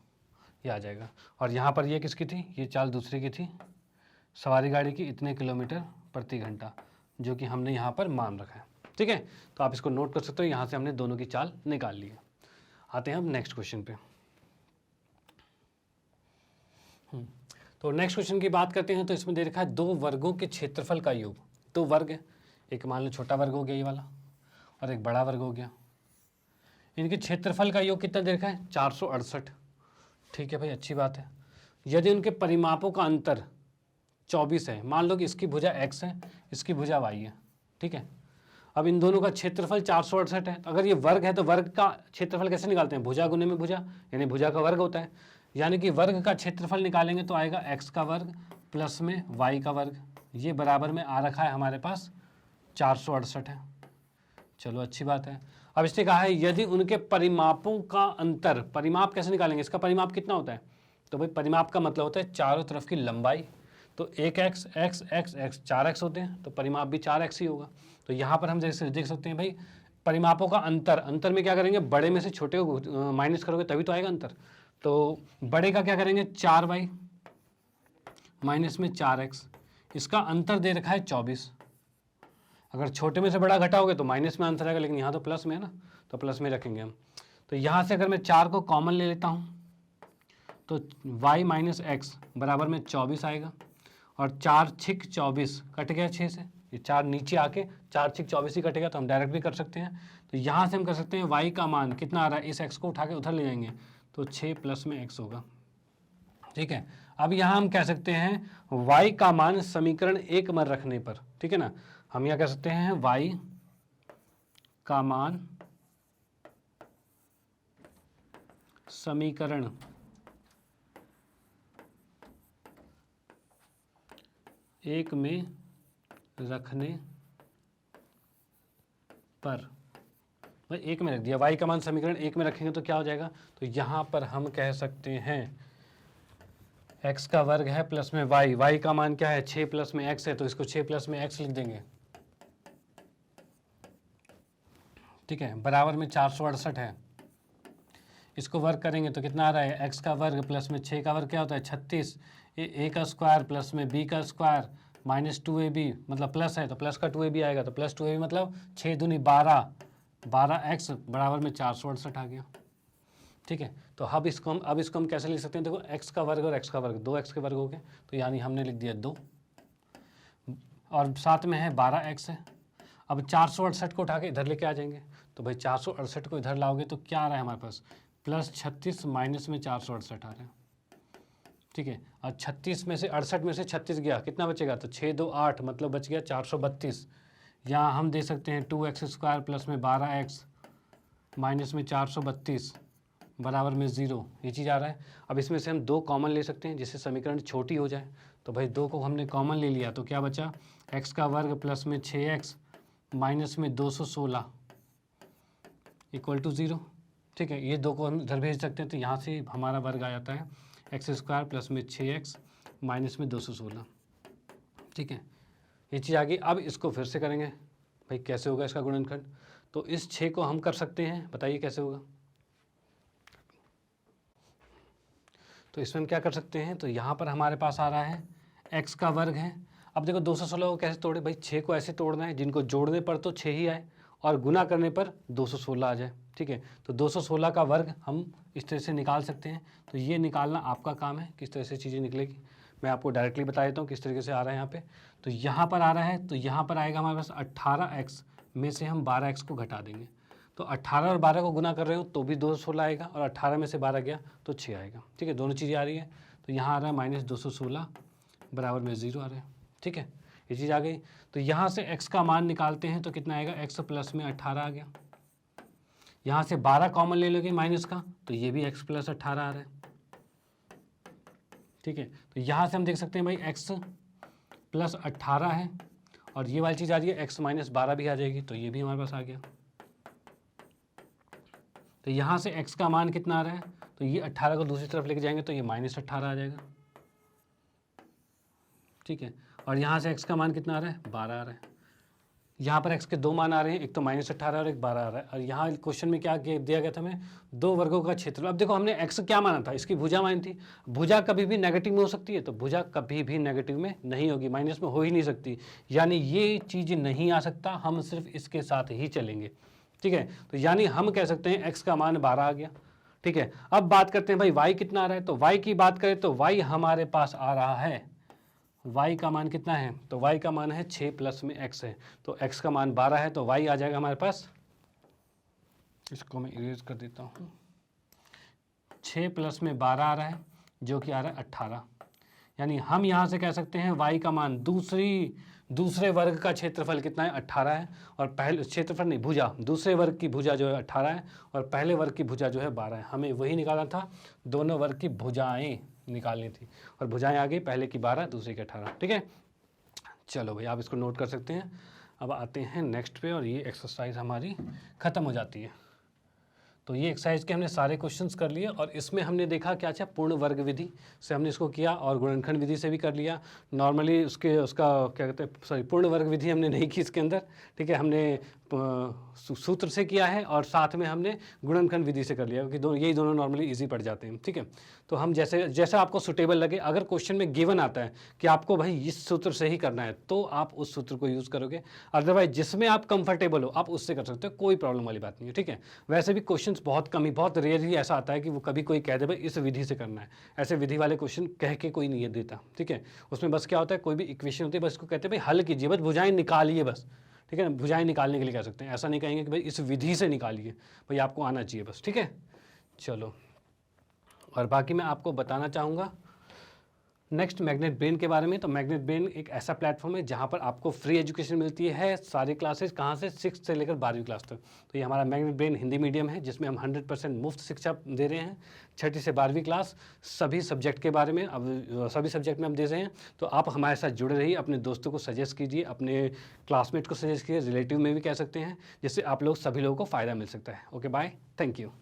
ये आ जाएगा। और यहाँ पर ये किसकी थी, ये चाल दूसरे की थी, सवारी गाड़ी की इतने किलोमीटर प्रति घंटा, जो कि हमने यहाँ पर मान रखा है। ठीक है, तो आप इसको नोट कर सकते हो, यहाँ से हमने दोनों की चाल निकाल ली है। आते हैं हम नेक्स्ट क्वेश्चन पे। तो नेक्स्ट क्वेश्चन की बात करते हैं, तो इसमें दे रखा है 2 वर्गों के क्षेत्रफल का योग। 2 वर्ग है, एक मान लो छोटा वर्ग हो गया ये वाला, और एक बड़ा वर्ग हो गया, इनके क्षेत्रफल का योग कितना दे रखा है 468। ठीक है भाई, अच्छी बात है। यदि उनके परिमापों का अंतर 24 है, मान लो कि इसकी भुजा x है, इसकी भुजा y है, ठीक है। अब इन दोनों का क्षेत्रफल 468 है। तो अगर ये वर्ग है तो वर्ग का क्षेत्रफल कैसे निकालते हैं? भुजा गुने में भुजा, यानी भुजा का वर्ग होता है। यानी कि वर्ग का क्षेत्रफल निकालेंगे तो आएगा x का वर्ग प्लस में y का वर्ग, ये बराबर में आ रखा है हमारे पास 468 है। चलो अच्छी बात है। अब इसने कहा है यदि उनके परिमापों का अंतर, परिमाप कैसे निकालेंगे? इसका परिमाप कितना होता है? तो भाई परिमाप का मतलब होता है चारों तरफ की लंबाई। तो 1x x x x 4x होते हैं, तो परिमाप भी 4x ही होगा। तो यहाँ पर हम जैसे देख सकते हैं भाई परिमापों का अंतर, अंतर में क्या करेंगे? बड़े में से छोटे को माइनस करोगे तभी तो आएगा अंतर। तो बड़े का क्या करेंगे? 4y माइनस में 4x, इसका अंतर दे रखा है 24। अगर छोटे में से बड़ा घटाओगे तो माइनस में आंसर आएगा, लेकिन यहाँ तो प्लस में है ना, तो प्लस में रखेंगे हम। तो यहाँ से अगर मैं 4 को कॉमन ले लेता हूँ तो y माइनस एक्स बराबर में 24 आएगा, और 4 छिक 24 कट गया 6 से, ये 4 नीचे आके 4 छिक 24 ही कटेगा, तो हम डायरेक्ट भी कर सकते हैं। तो यहाँ से हम कर सकते हैं y का मान कितना आ रहा है, इस x को उठा के उधर ले जाएंगे तो 6 प्लस में x होगा, ठीक है। अब यहाँ हम कह सकते हैं y का मान समीकरण 1 में रखने पर, ठीक है ना, हम यहाँ कह सकते हैं y का मान समीकरण 1 में रखने पर, भाई 1 में रख दिया, y का मान समीकरण 1 में रखेंगे तो क्या हो जाएगा? तो यहाँ पर हम कह सकते हैं x का वर्ग है प्लस में y का मान क्या है? 6 प्लस में x है, तो इसको 6 प्लस में x लिख देंगे, ठीक है, बराबर में 468 है। इसको वर्ग करेंगे तो कितना आ रहा है? x का वर्ग प्लस में 6 का वर्ग क्या होता है? 36, a का स्क्वायर प्लस में b का स्क्वायर माइनस 2ab, मतलब प्लस है तो प्लस का 2ab आएगा, तो प्लस 2ab मतलब 6 दूनी 12, 12x बराबर में 468 आ गया, ठीक है। तो अब इसको हम कैसे लिख सकते हैं? देखो x का वर्ग और x का वर्ग 2x के वर्ग हो गए, तो यानी हमने लिख दिया 2, और साथ में है 12x है। अब 468 को उठा के इधर लेके आ जाएंगे, तो भाई 468 को इधर लाओगे तो क्या आ रहा है हमारे पास? प्लस 36 माइनस में 468 आ रहा है, ठीक है। और 36 में से 68 में से 36 गया, कितना बचेगा? तो 6 2 8, मतलब बच गया 432। यहाँ हम दे सकते हैं 2x स्क्वायर प्लस में 12x माइनस में 432 बराबर में 0, ये चीज़ आ रहा है। अब इसमें से हम 2 कॉमन ले सकते हैं जिससे समीकरण छोटी हो जाए। तो भाई 2 को हमने कॉमन ले लिया तो क्या बचा? x का वर्ग प्लस में 6x माइनस में 216 इक्वल टू 0, ठीक है। ये 2 को हम इधर भेज सकते हैं, तो यहाँ से हमारा वर्ग आ जाता है एक्स स्क्वायर प्लस में 6x माइनस में 216, ठीक है। ये चीज़ आ गई। अब इसको फिर से करेंगे, भाई कैसे होगा इसका गुणनखंड? तो इस 6 को हम कर सकते हैं, बताइए कैसे होगा? तो इसमें हम क्या कर सकते हैं? तो यहाँ पर हमारे पास आ रहा है x का वर्ग है। अब देखो 216 को कैसे तोड़े? भाई 6 को ऐसे तोड़ना है जिनको जोड़ने पर तो 6 ही आए और गुना करने पर 216 आ जाए, ठीक है। तो 216 का वर्ग हम इस तरह से निकाल सकते हैं। तो ये निकालना आपका काम है, किस तरह से चीज़ें निकलेगी मैं आपको डायरेक्टली बता देता हूँ किस तरीके से आ रहा है यहाँ पे। तो यहाँ पर आ रहा है, तो यहाँ पर आएगा हमारे पास 18x में से हम 12x को घटा देंगे, तो 18 और 12 को गुना कर रहे हो तो भी 216 आएगा, और 18 में से 12 गया तो 6 आएगा, ठीक है। दोनों चीज़ें आ रही है। तो यहाँ आ रहा है माइनस 216 बराबर में 0 आ रहा है, ठीक है। ये चीज़ आ गई। तो यहाँ से x का मान निकालते हैं तो कितना आएगा? x प्लस में 18 आ गया। यहाँ से 12 कॉमन ले लोगे माइनस का, तो ये भी x प्लस 18 आ रहा है, ठीक है। तो यहाँ से हम देख सकते हैं भाई x प्लस 18 है, और ये वाली चीज़ आ रही है x माइनस 12 भी आ जाएगी, तो ये भी हमारे पास आ गया। तो यहाँ से x का मान कितना आ रहा है? तो ये 18 को दूसरी तरफ लेके जाएंगे तो ये माइनस 18 आ जाएगा, ठीक है। और यहाँ से x का मान कितना आ रहा है? 12 आ रहा है। यहाँ पर x के 2 मान आ रहे हैं, एक तो माइनस 18 और एक 12 आ रहा है। और यहाँ क्वेश्चन में क्या दिया गया था हमें? 2 वर्गों का क्षेत्र। अब देखो हमने x क्या माना था? इसकी भुजा मानी थी। भुजा कभी भी नेगेटिव में हो सकती है, तो भुजा कभी भी नेगेटिव में नहीं होगी, माइनस में हो ही नहीं सकती, यानी ये चीज़ नहीं आ सकता, हम सिर्फ इसके साथ ही चलेंगे, ठीक है। तो यानी हम कह सकते हैं x का मान 12 आ गया, ठीक है। अब बात करते हैं भाई y कितना आ रहा है? तो y की बात करें तो y हमारे पास आ रहा है, y का मान कितना है? तो y का मान है 6 प्लस में x है, तो x का मान 12 है, तो y आ जाएगा हमारे पास, इसको मैं इरेज कर देता हूँ, 6 प्लस में 12 आ रहा है जो कि आ रहा है 18। यानी हम यहाँ से कह सकते हैं y का मान दूसरे वर्ग का क्षेत्रफल कितना है 18 है, और पहले क्षेत्रफल नहीं, भुजा, दूसरे वर्ग की भुजा जो है 18 है और पहले वर्ग की भुजा जो है 12 है। हमें वही निकालना था, दोनों वर्ग की भुजाएं निकालनी थी और भुजाएं आ गई, पहले की 12 दूसरे की 18। ठीक है, चलो भाई आप इसको नोट कर सकते हैं। अब आते हैं नेक्स्ट पे और ये एक्सरसाइज हमारी ख़त्म हो जाती है। तो ये एक्सरसाइज के हमने सारे क्वेश्चंस कर लिए और इसमें हमने देखा क्या अच्छा पूर्ण वर्ग विधि से हमने इसको किया और गुणनखंड विधि से भी कर लिया। नॉर्मली उसका क्या कहते हैं, सॉरी, पूर्ण वर्ग विधि हमने नहीं की इसके अंदर। ठीक है, हमने सूत्र से किया है और साथ में हमने गुणनखंड विधि से कर लिया, क्योंकि यही दोनों नॉर्मली इजी पड़ जाते हैं। ठीक है, तो हम जैसा आपको सुटेबल लगे, अगर क्वेश्चन में गिवन आता है कि आपको भाई इस सूत्र से ही करना है तो आप उस सूत्र को यूज़ करोगे, अदरवाइज जिसमें आप कंफर्टेबल हो आप उससे कर सकते हो, कोई प्रॉब्लम वाली बात नहीं है। ठीक है, वैसे भी क्वेश्चन बहुत कम ही, बहुत रेयर ही ऐसा आता है कि वो कभी कोई कह दे भाई इस विधि से करना है। ऐसे विधि वाले क्वेश्चन कह के कोई नहीं देता। ठीक है, उसमें बस क्या होता है, कोई भी इक्वेशन होती है बस उसको कहते हैं भाई हल कीजिए, बस भुजाएं निकालिए बस। ठीक है, भुजाएं निकालने के लिए कह सकते हैं, ऐसा नहीं कहेंगे कि भाई इस विधि से निकालिए, भाई आपको आना चाहिए बस। ठीक है, चलो, और बाकी मैं आपको बताना चाहूँगा नेक्स्ट मैग्नेट ब्रेन के बारे में। तो मैग्नेट ब्रेन एक ऐसा प्लेटफॉर्म है जहाँ पर आपको फ्री एजुकेशन मिलती है, सारी क्लासेस कहाँ से, 6 से लेकर 12वीं क्लास तक। तो ये हमारा मैग्नेट ब्रेन हिंदी मीडियम है जिसमें हम 100% मुफ्त शिक्षा दे रहे हैं, 6ठी से 12वीं क्लास सभी सब्जेक्ट के बारे में। अब सभी सब्जेक्ट में हम दे रहे हैं, तो आप हमारे साथ जुड़े रहिए, अपने दोस्तों को सजेस्ट कीजिए, अपने क्लासमेट को सजेस्ट कीजिए, रिलेटिव में भी कह सकते हैं, जिससे आप लोग सभी लोगों को फ़ायदा मिल सकता है। Okay, bye, thank you.